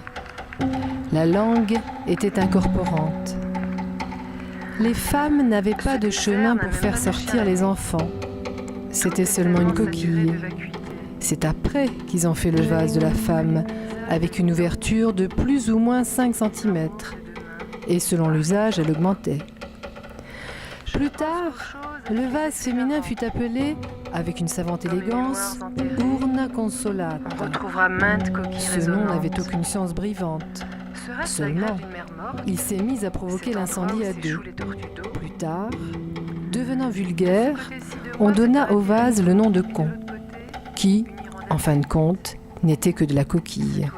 La langue était incorporante. Les femmes n'avaient pas de chemin pour faire sortir les enfants. C'était seulement une coquille. C'est après qu'ils ont fait le vase de la femme, avec une ouverture de plus ou moins 5 cm. Et selon l'usage, elle augmentait. Plus tard, le vase féminin fut appelé, avec une savante élégance, urna consolata. On retrouvera maintes coquilles Ce nom n'avait aucune science brivante. Seulement, il s'est mis à provoquer l'incendie à deux. Plus tard, devenant vulgaire, on donna au vase le nom de con, qui, en fin de compte, n'était que de la coquille.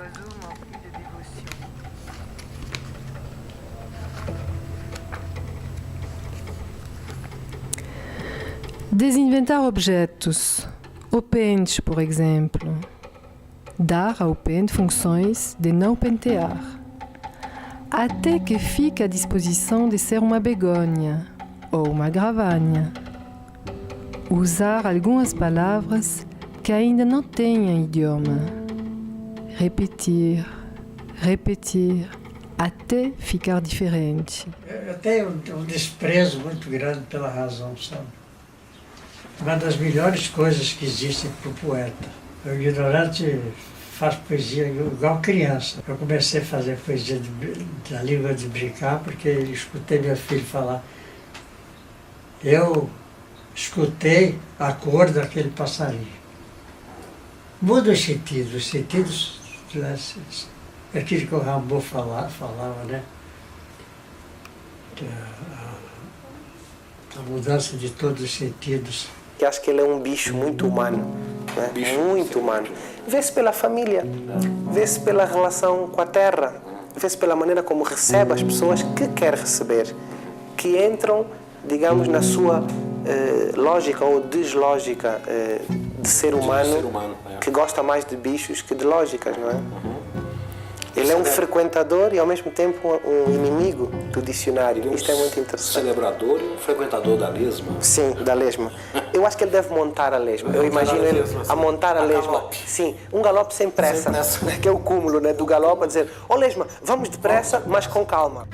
Desinventar objetos. O pente, por exemplo. Dar ao pente funções de não pentear. Até que fique à disposição de ser uma begônia ou uma gravanha. Usar algumas palavras que ainda não têm idioma. Repetir, repetir, até ficar diferente. Eu tenho um desprezo muito grande pela razão, sabe? Uma das melhores coisas que existem para o poeta. O ignorante faz poesia igual criança. Eu comecei a fazer poesia da língua de brincar porque escutei meu filho falar. Eu escutei a cor daquele passarinho. Muda os sentidos, aquilo que o Rimbaud falava, né? A mudança de todos os sentidos. Eu acho que ele é um bicho muito humano, né? Muito humano. Vê-se pela família, vê-se pela relação com a terra, vê-se pela maneira como recebe as pessoas que quer receber, que entram, digamos, na sua lógica ou deslógica de ser humano, que gosta mais de bichos que de lógicas, não é? Ele é um frequentador e ao mesmo tempo um inimigo do dicionário. Isto é muito interessante. Celebrador e um frequentador da lesma. Sim, da lesma. Eu acho que ele deve montar a lesma. Eu imagino ele a montar a lesma. Galope. Sim, um galope sem pressa, que é o cúmulo, né, do galope, a dizer: ó lesma, vamos depressa, mas com calma.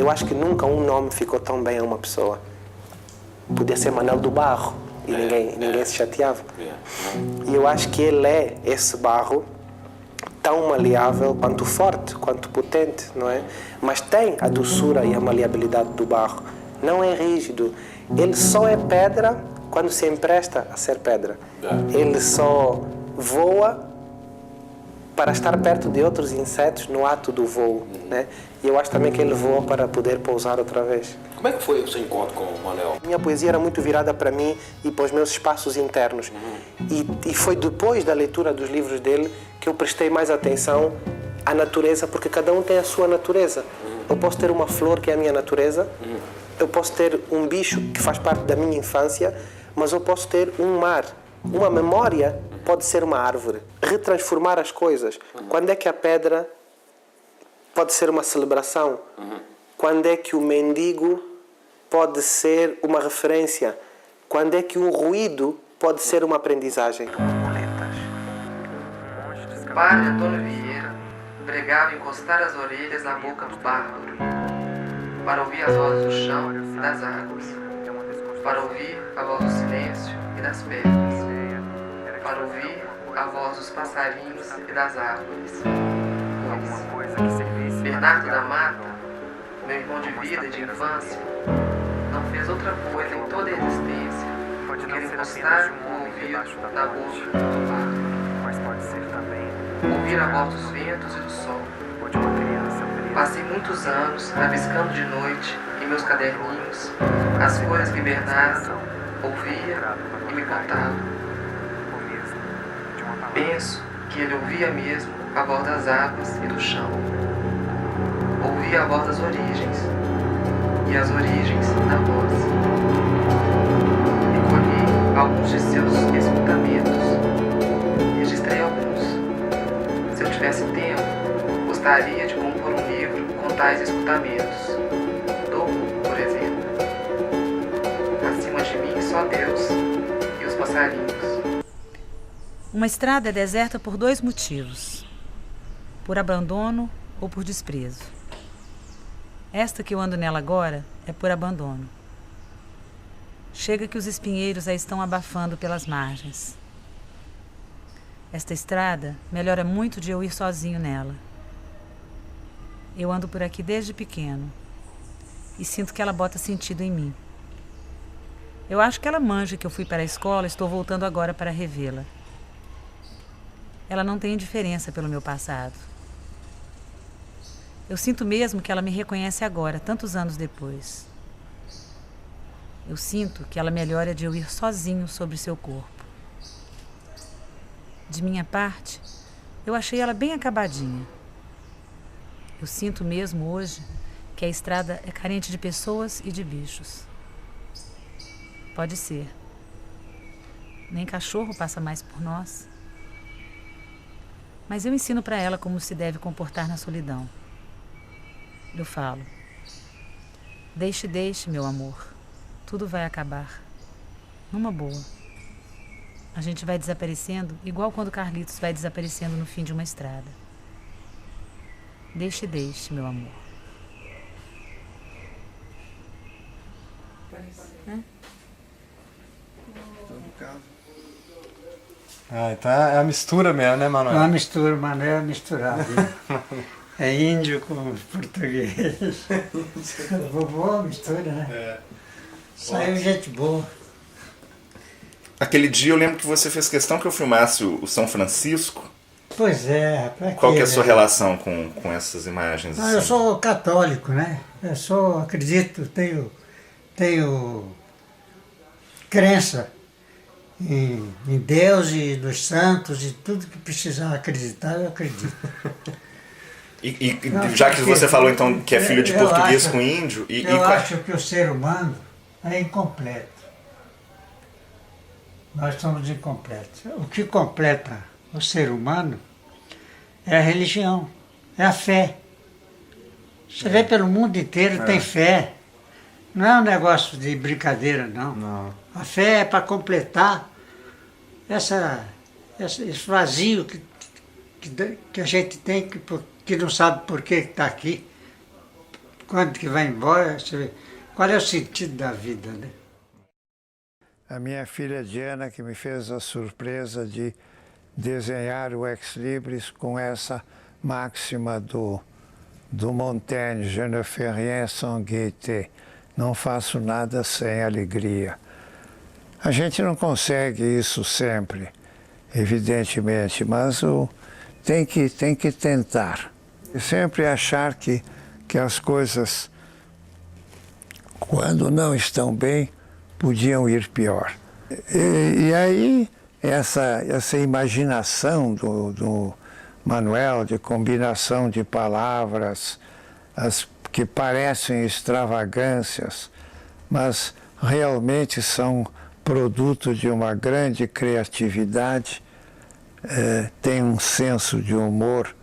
Eu acho que nunca um nome ficou tão bem a uma pessoa. Podia ser Manel do Barro e ninguém se chateava. E eu acho que ele é esse barro tão maleável quanto forte, quanto potente, não é? Mas tem a doçura e a maleabilidade do barro. Não é rígido. Ele só é pedra quando se empresta a ser pedra. Ele só voa para estar perto de outros insetos no ato do voo, né? E eu acho também que ele voa para poder pousar outra vez. Como é que foi o seu encontro com o Manel? Minha poesia era muito virada para mim e para os meus espaços internos. E foi depois da leitura dos livros dele que eu prestei mais atenção à natureza, porque cada um tem a sua natureza. Eu posso ter uma flor que é a minha natureza, eu posso ter um bicho que faz parte da minha infância, mas eu posso ter um mar. Uma memória pode ser uma árvore. Retransformar as coisas. Quando é que a pedra pode ser uma celebração? Quando é que o mendigo pode ser uma referência? Quando é que o ruído pode ser uma aprendizagem? O padre Antônio Vieira pregava encostar as orelhas na boca do bárbaro, para ouvir as vozes do chão e das águas, para ouvir a voz do silêncio e das pedras, para ouvir a voz dos passarinhos e das árvores. Pois Bernardo da Mata, meu irmão de vida e de infância, não fez outra coisa em toda a existência do que encostar o ouvido na boca do bárbaro. Ouvir a voz dos ventos e do sol. Passei muitos anos rabiscando de noite em meus caderninhos as coisas que Bernardo ouvia e me contava. Penso que ele ouvia mesmo a voz das águas e do chão. Ouvia a voz das origens e as origens da voz. Recolhi alguns de seus escutamentos. Registrei alguns. Se eu tivesse tempo, gostaria de compor um livro com tais escutamentos. Dou, por exemplo. Acima de mim só Deus e os passarinhos. Uma estrada é deserta por 2 motivos: por abandono ou por desprezo. Esta que eu ando nela agora é por abandono. Chega que os espinheiros a estão abafando pelas margens. Esta estrada melhora muito de eu ir sozinho nela. Eu ando por aqui desde pequeno e sinto que ela bota sentido em mim. Eu acho que ela manja que eu fui para a escola e estou voltando agora para revê-la. Ela não tem indiferença pelo meu passado. Eu sinto mesmo que ela me reconhece agora, tantos anos depois. Eu sinto que ela melhora de eu ir sozinho sobre seu corpo. De minha parte, eu achei ela bem acabadinha. Eu sinto mesmo hoje que a estrada é carente de pessoas e de bichos. Pode ser. Nem cachorro passa mais por nós. Mas eu ensino para ela como se deve comportar na solidão. Eu falo: deixe, meu amor. Tudo vai acabar. Numa boa. A gente vai desaparecendo igual quando Carlitos vai desaparecendo no fim de uma estrada. Deixe, meu amor. Então é a mistura mesmo, né, Manuel? É uma mistura, Manuel é misturado. É índio com português. Boa mistura, né? Saiu gente boa. Aquele dia eu lembro que você fez questão que eu filmasse o São Francisco. Pois é. Qual que é a sua relação com essas imagens? Não, eu sou católico, né? Eu acredito, tenho crença em Deus e nos santos e tudo que precisar acreditar, eu acredito. Não, já que você falou então que é filho de português com índio... Eu acho que o ser humano é incompleto. Nós somos incompletos. O que completa o ser humano é a religião, é a fé. Você vê pelo mundo inteiro tem fé. Não é um negócio de brincadeira, não. A fé é para completar esse vazio que a gente tem, que não sabe por que está aqui. quando que vai embora, você vê qual é o sentido da vida, né? A minha filha Diana que me fez a surpresa de desenhar o Ex Libris com essa máxima do Montaigne, Je ne fais rien sans gaieté, não faço nada sem alegria. A gente não consegue isso sempre, evidentemente, mas tem que tentar. E sempre achar que as coisas, quando não estão bem, podiam ir pior. E aí, essa imaginação do Manuel, de combinação de palavras, as que parecem extravagâncias, mas realmente são produto de uma grande criatividade, tem um senso de humor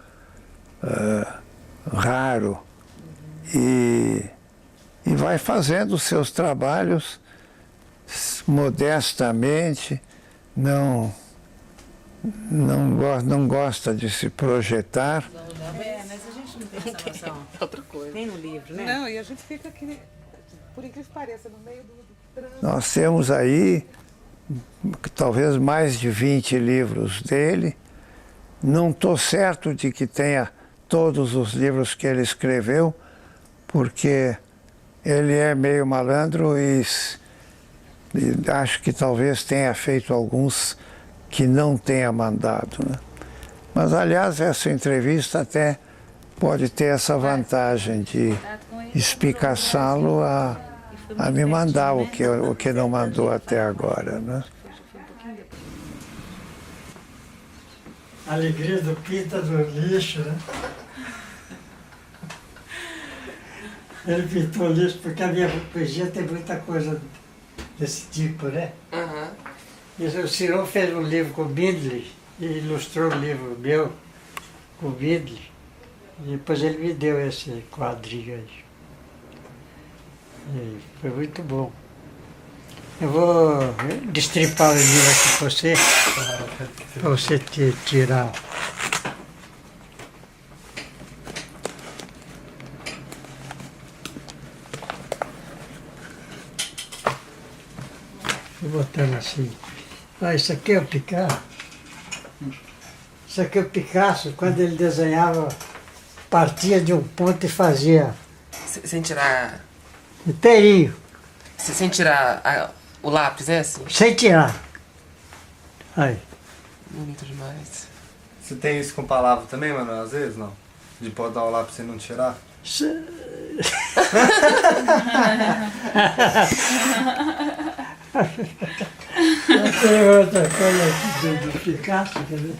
raro e vai fazendo os seus trabalhos modestamente, não gosta de se projetar. Mas a gente não tem essa noção. Outra coisa. Nem no livro, né? Não, e a gente fica aqui, por incrível que pareça, no meio do trânsito. Nós temos aí talvez mais de 20 livros dele. Não estou certo de que tenha todos os livros que ele escreveu, porque ele é meio malandro e acho que talvez tenha feito alguns que não tenha mandado, né? Mas, aliás, essa entrevista até pode ter essa vantagem de espicaçá-lo a me mandar o que não mandou até agora, né? A alegria do pinta do lixo, né? Ele pintou o lixo porque a minha poesia tem muita coisa desse tipo, né? E o Ciro fez um livro com o Bindley e ilustrou o livro meu com o Bindley. E depois ele me deu esse quadrinho aí. E foi muito bom. Eu vou destripar o livro aqui para você tirar. Vou botando assim. Ah, isso aqui é o Picasso. Isso aqui é o Picasso, quando ele desenhava, partia de um ponto e fazia. Sem tirar. Inteirinho. Sem tirar o lápis, é assim? Sem tirar. Aí. Bonito demais. Você tem isso com palavra também, Manuel, às vezes, não? De podar o lápis e não tirar? Tem outra coisa aqui do Picasso, quer ver?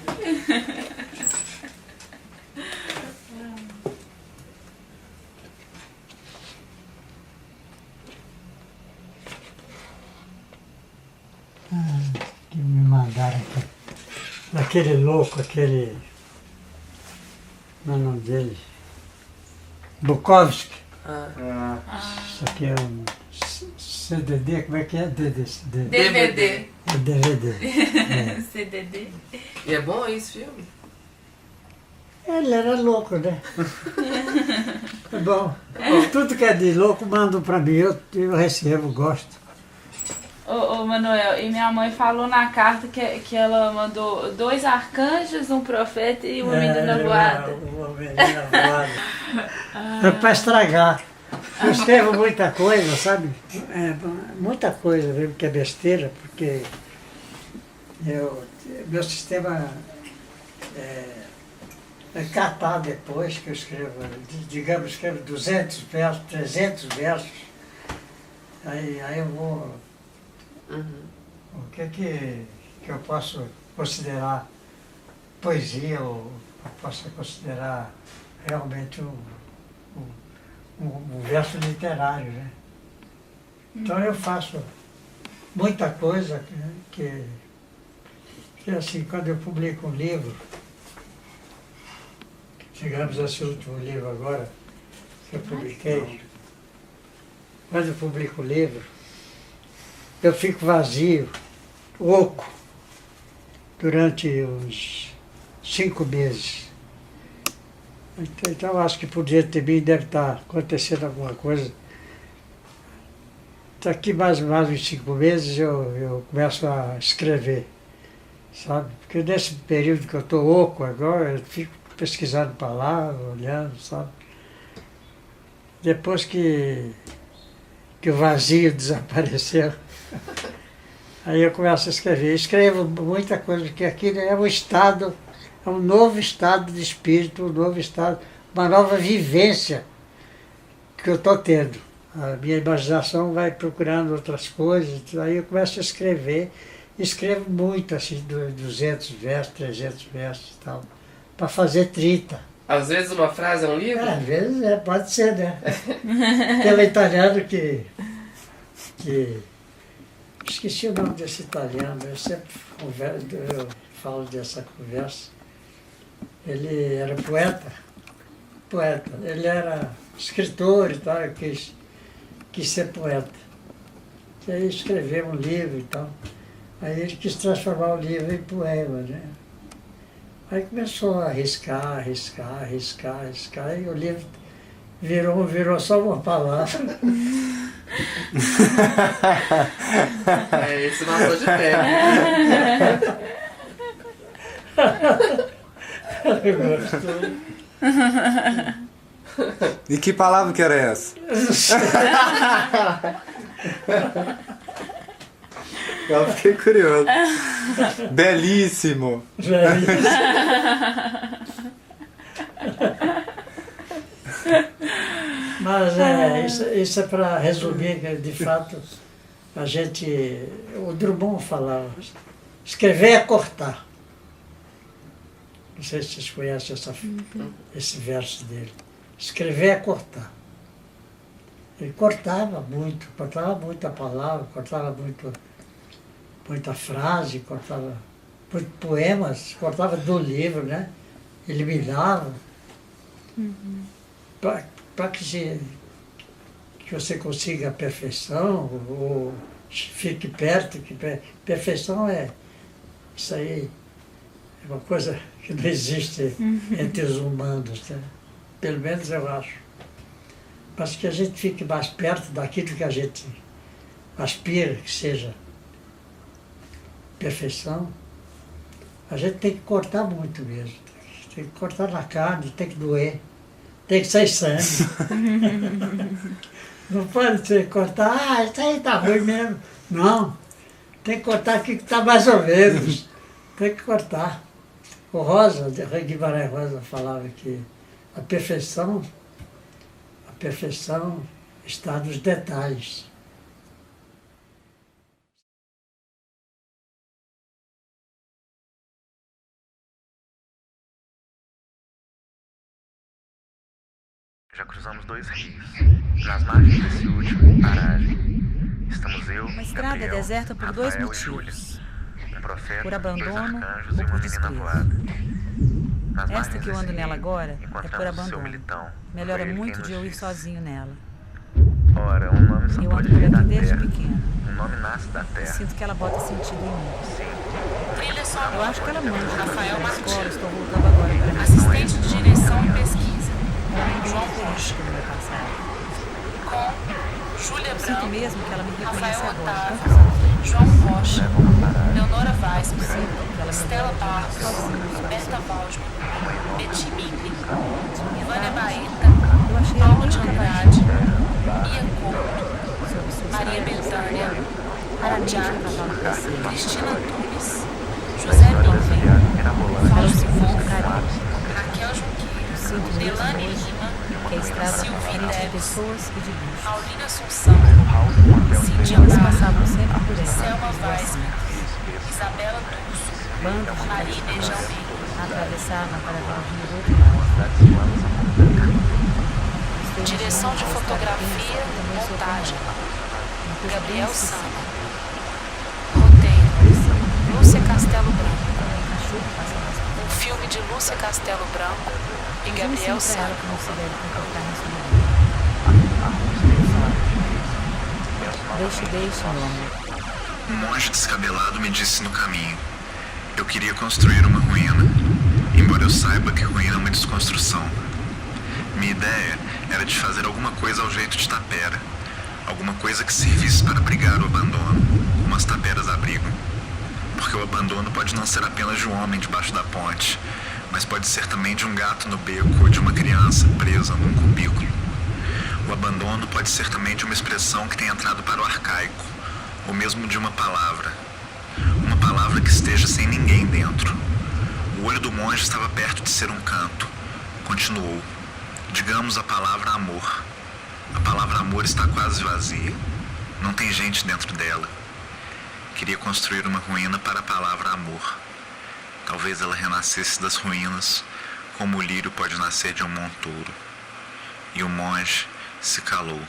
Que me mandaram aqui. Daquele louco, aquele. Não é o nome dele? Bukowski. Isso aqui é um CDD, como é que é? DVD. É DVD. CDD. E é bom esse filme? Ele era louco, né? É bom. Tudo que é de louco mandam pra mim, eu recebo, gosto. Ô Manuel, e minha mãe falou na carta que ela mandou 2 arcanjos, um profeta e uma menina voada. Uma menina voada. É pra estragar. Eu escrevo muita coisa, sabe? Muita coisa mesmo que é besteira, porque meu sistema é catar depois que eu escrevo. Digamos, escrevo 200 versos, 300 versos. Aí eu vou... O que eu posso considerar poesia, ou eu posso considerar realmente um verso literário, né? Então eu faço muita coisa que assim, quando eu publico um livro, digamos esse último livro agora, que eu publiquei, quando eu publico o livro, eu fico vazio, oco, durante uns 5 meses. Então acho que por dentro de mim deve estar acontecendo alguma coisa. Daqui mais uns 5 meses eu começo a escrever, sabe? Porque nesse período que eu estou oco agora, eu fico pesquisando palavras, olhando, sabe? Depois que o vazio desapareceu, aí eu começo a escrever. Escrevo muita coisa, porque aqui é um estado, é um novo estado de espírito, um novo estado, uma nova vivência que eu estou tendo. A minha imaginação vai procurando outras coisas, aí eu começo a escrever. Escrevo muito, assim, 200 versos, 300 versos e tal, para fazer 30. Às vezes uma frase é um livro? Às vezes pode ser, né? Tem um italiano que... Esqueci o nome desse italiano, eu sempre eu falo dessa conversa. Ele era poeta, ele era escritor e tal, eu quis ser poeta. E aí escreveu um livro e tal. Aí ele quis transformar o livro em poema, né? Aí começou a riscar, e o livro virou só uma palavra. Esse matou de pé. E que palavra que era essa? Eu fiquei curioso. Belíssimo. Mas isso é para resumir que, de fato, o Drummond falava, escrever é cortar. Não sei se vocês conhecem esse verso dele. Escrever é cortar. Ele cortava muita palavra, cortava muita frase, cortava muitos poemas, cortava do livro, né? Eliminava. Para que você consiga a perfeição, ou fique perto, que perfeição isso aí é uma coisa que não existe entre os humanos, né? Pelo menos eu acho. Mas que a gente fique mais perto daquilo que a gente aspira, que seja perfeição, a gente tem que cortar muito mesmo. Tem que cortar na carne, tem que doer, tem que sair sangue. Não pode ser cortar, isso aí tá ruim mesmo. Não, tem que cortar aquilo que está mais ou menos. Tem que cortar. O Guimarães Rosa falava que a perfeição está nos detalhes. Já cruzamos 2 rios. Nas margens desse último, Aragem. Estamos eu, uma estrada Gabriel, deserta por 2 Rafael motivos. Um profeta, por abandono 2 arcanjos ou e por uma desprezo. menina voada. Esta que eu ando nela agora é por abandono. Melhora muito de eu ir sozinho nela. Ora, um nome só eu pode ando por vir da aqui desde terra. pequeno. Um nome nasce da E terra. sinto que ela bota sentido em mim. Trilha sonora. Eu acho que ela manja Rafael da escola, Martins. estou voltando agora para mim. Assistente de direção e pesquisa. João Rocha no meu passado. Com Júlia Eu sinto Branco, mesmo que ela me reconhece Rafael agora. Otávio, Quantos anos tem? João Rocha, Leonora Weissman, Ela me Stella leva Barros, sozinha, Berta Waldman, Betty Migli, Ivânia Baeta, Eu achei ela Paulo de muito Andrade, capaz Ia Couto, Maria Bethânia, Jaque, Cristina Antunes, José Pinto, Fausto Volca, Raquel Junqueira, Delane Lima, que a estrada Silvia de Neves, pessoas e de bichos. Paulina Assunção, Cíntia Eles Barra, passavam sempre por ela. Selma Weissman, Isabela Turso, Bandos de Maria Inês pessoas Almeida, atravessavam para ver o rio do outro lado. direção de fotografia, montagem, Gabriel Samba, roteiro, Lúcia Castelo Branco, um filme de Lúcia Castelo Branco e Gabriel Samba. Deixe, meu amor. Um monge descabelado me disse no caminho. Eu queria construir uma ruína, embora eu saiba que ruína é uma desconstrução. Minha ideia era de fazer alguma coisa ao jeito de tapera. Alguma coisa que servisse para abrigar o abandono, como as taperas abrigam. Porque o abandono pode não ser apenas de um homem debaixo da ponte, mas pode ser também de um gato no beco ou de uma criança presa num cubículo. O abandono pode ser também de uma expressão que tenha entrado para o arcaico, ou mesmo de uma palavra. Uma palavra que esteja sem ninguém dentro. O olho do monge estava perto de ser um canto. Continuou. Digamos a palavra amor. A palavra amor está quase vazia. Não tem gente dentro dela. Queria construir uma ruína para a palavra amor. Talvez ela renascesse das ruínas, como o lírio pode nascer de um montouro. E o monge se calou,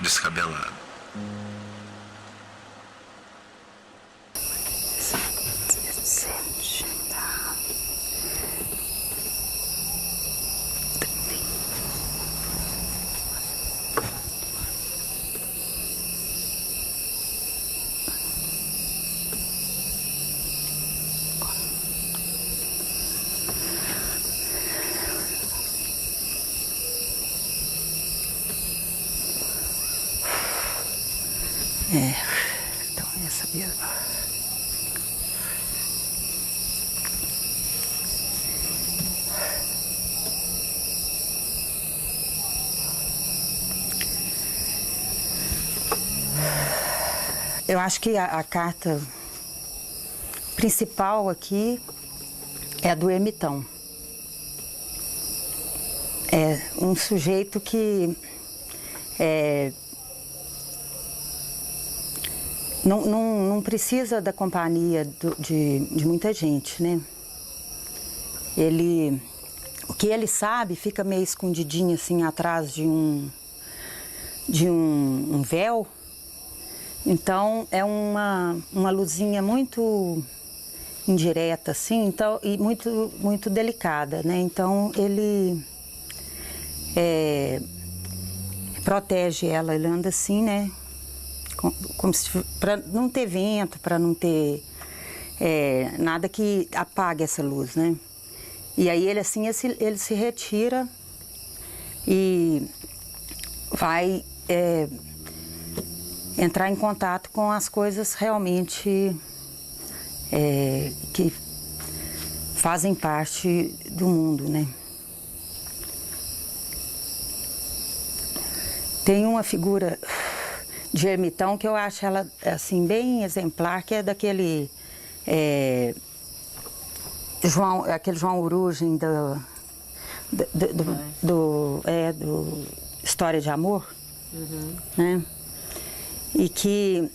descabelado. Então essa mesmo. Eu acho que a carta principal aqui é a do ermitão. É um sujeito que não precisa da companhia de muita gente, né? O que ele sabe fica meio escondidinho assim atrás de um véu. Então é uma luzinha muito indireta assim, então, e muito delicada, né? Então ele protege ela, ele anda assim, né? Como se para não ter vento, para não ter nada que apague essa luz, né? E aí ele assim ele se retira e vai entrar em contato com as coisas realmente que fazem parte do mundo, né? Tem uma figura de ermitão que eu acho ela assim bem exemplar, que é daquele aquele João Urugem do História de Amor, né? E que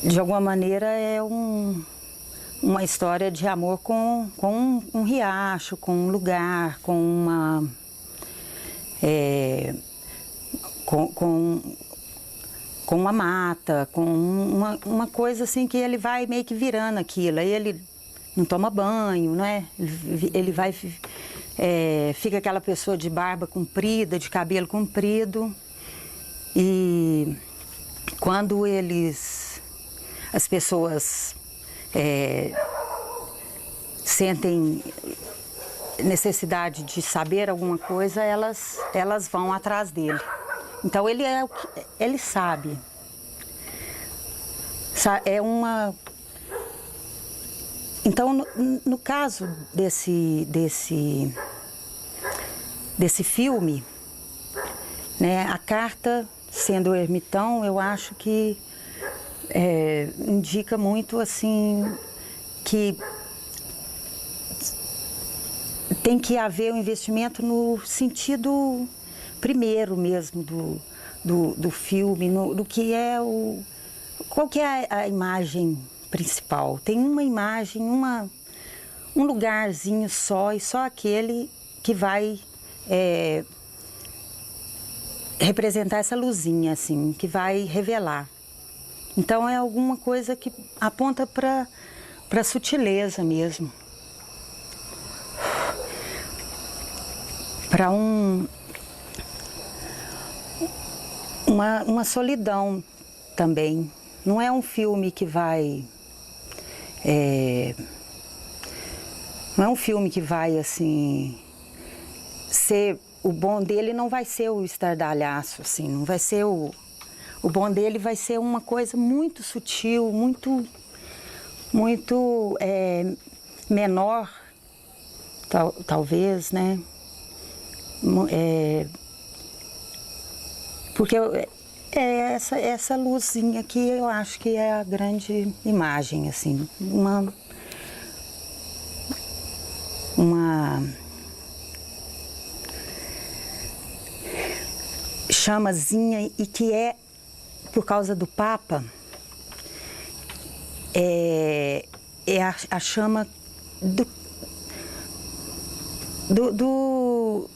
de alguma maneira é uma história de amor com um riacho, com um lugar, com uma com uma mata, com uma coisa assim que ele vai meio que virando aquilo. Aí ele não toma banho, não é? Ele vai, fica aquela pessoa de barba comprida, de cabelo comprido. E quando as pessoas sentem necessidade de saber alguma coisa, elas vão atrás dele. Então ele sabe. Então no caso desse filme, né, a carta sendo o ermitão, eu acho que indica muito assim que tem que haver um investimento no sentido primeiro mesmo do filme, do que é qual que é a imagem principal. Tem uma imagem, um lugarzinho só, e só aquele que vai representar essa luzinha, assim, que vai revelar. Então é alguma coisa que aponta para a sutileza mesmo. Para uma solidão também. Não é um filme que vai Não é um filme que vai, assim, ser... O bom dele não vai ser o estardalhaço, assim, não vai ser o... O bom dele vai ser uma coisa muito sutil, muito menor, talvez, né? Porque é essa luzinha aqui, eu acho que é a grande imagem, assim, uma chamazinha, e que é, por causa do Papa, é a chama do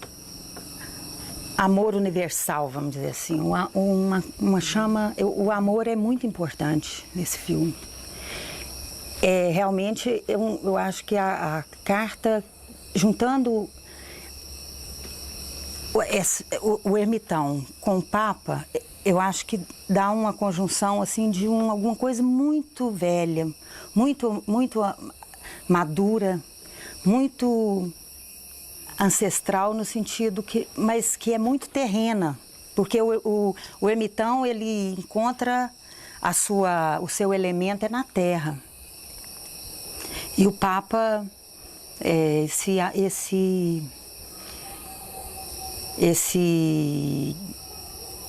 amor universal, vamos dizer assim, uma chama. O amor é muito importante nesse filme. Realmente, eu acho que a carta, juntando o ermitão com o Papa, eu acho que dá uma conjunção assim de alguma coisa muito velha, muito madura, muito ancestral no sentido mas que é muito terrena, porque o ermitão, ele encontra o seu elemento na terra. E o Papa, esse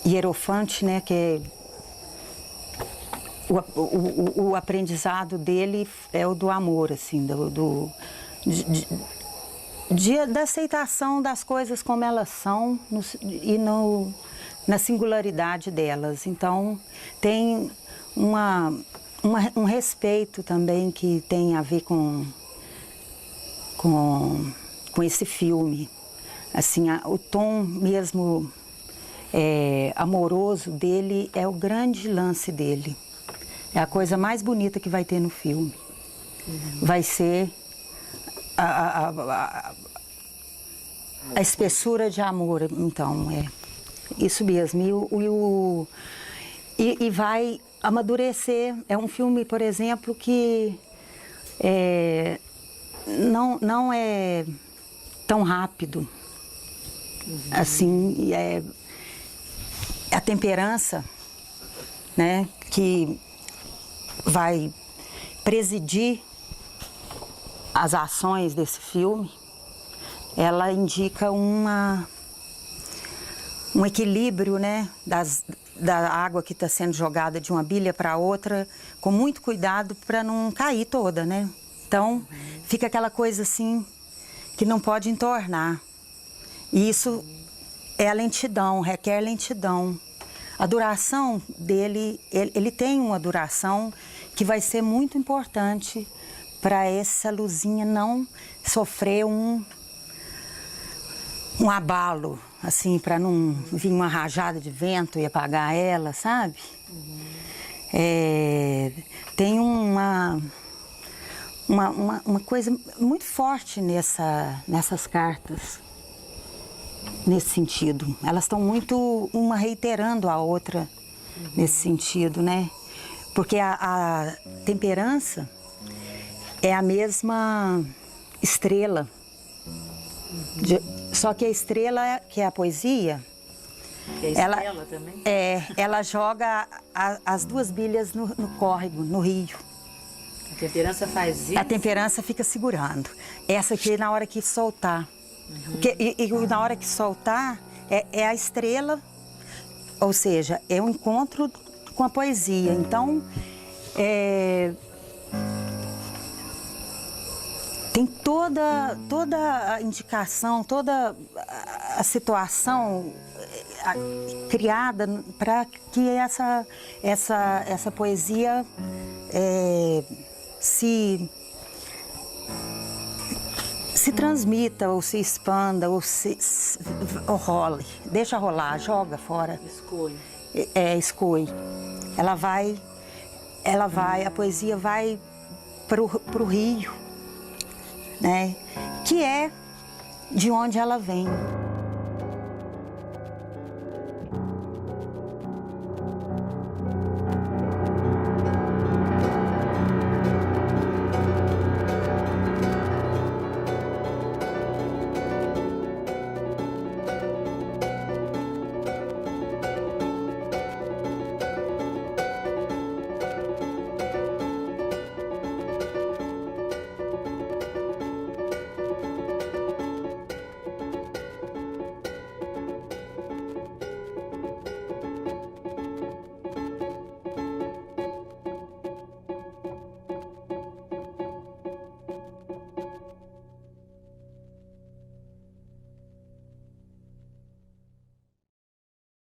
hierofante, né, que é o aprendizado dele é o do amor, assim, da aceitação das coisas como elas são na singularidade delas. Então, tem um respeito também que tem a ver com esse filme. Assim, o tom mesmo amoroso dele é o grande lance dele. É a coisa mais bonita que vai ter no filme. Vai ser a espessura de amor, então, isso mesmo. E vai amadurecer. É um filme, por exemplo, que não é tão rápido. Assim, a temperança, né, que vai presidir as ações desse filme, ela indica um equilíbrio, né, da água que está sendo jogada de uma bilha para outra, com muito cuidado para não cair toda, né? Então, fica aquela coisa assim que não pode entornar. E isso é a lentidão, requer lentidão. A duração dele, ele tem uma duração que vai ser muito importante para essa luzinha não sofrer um abalo, assim, para não vir uma rajada de vento e apagar ela, sabe? Tem uma coisa muito forte nessas cartas, nesse sentido. Elas estão muito uma reiterando a outra nesse sentido, né? Porque a temperança é a mesma estrela. Só que a estrela, que é a poesia, ela joga as duas bilhas no córrego, no rio. A temperança faz isso? A temperança fica segurando. Essa aqui, na hora que soltar. E na hora que soltar, é a estrela, ou seja, é um encontro com a poesia. Então, tem toda a indicação, toda a situação criada para que essa poesia se transmita, ou se expanda, ou role. Deixa rolar, joga fora. Escoe. Escoe. A poesia vai pro rio, né? Que é de onde ela vem.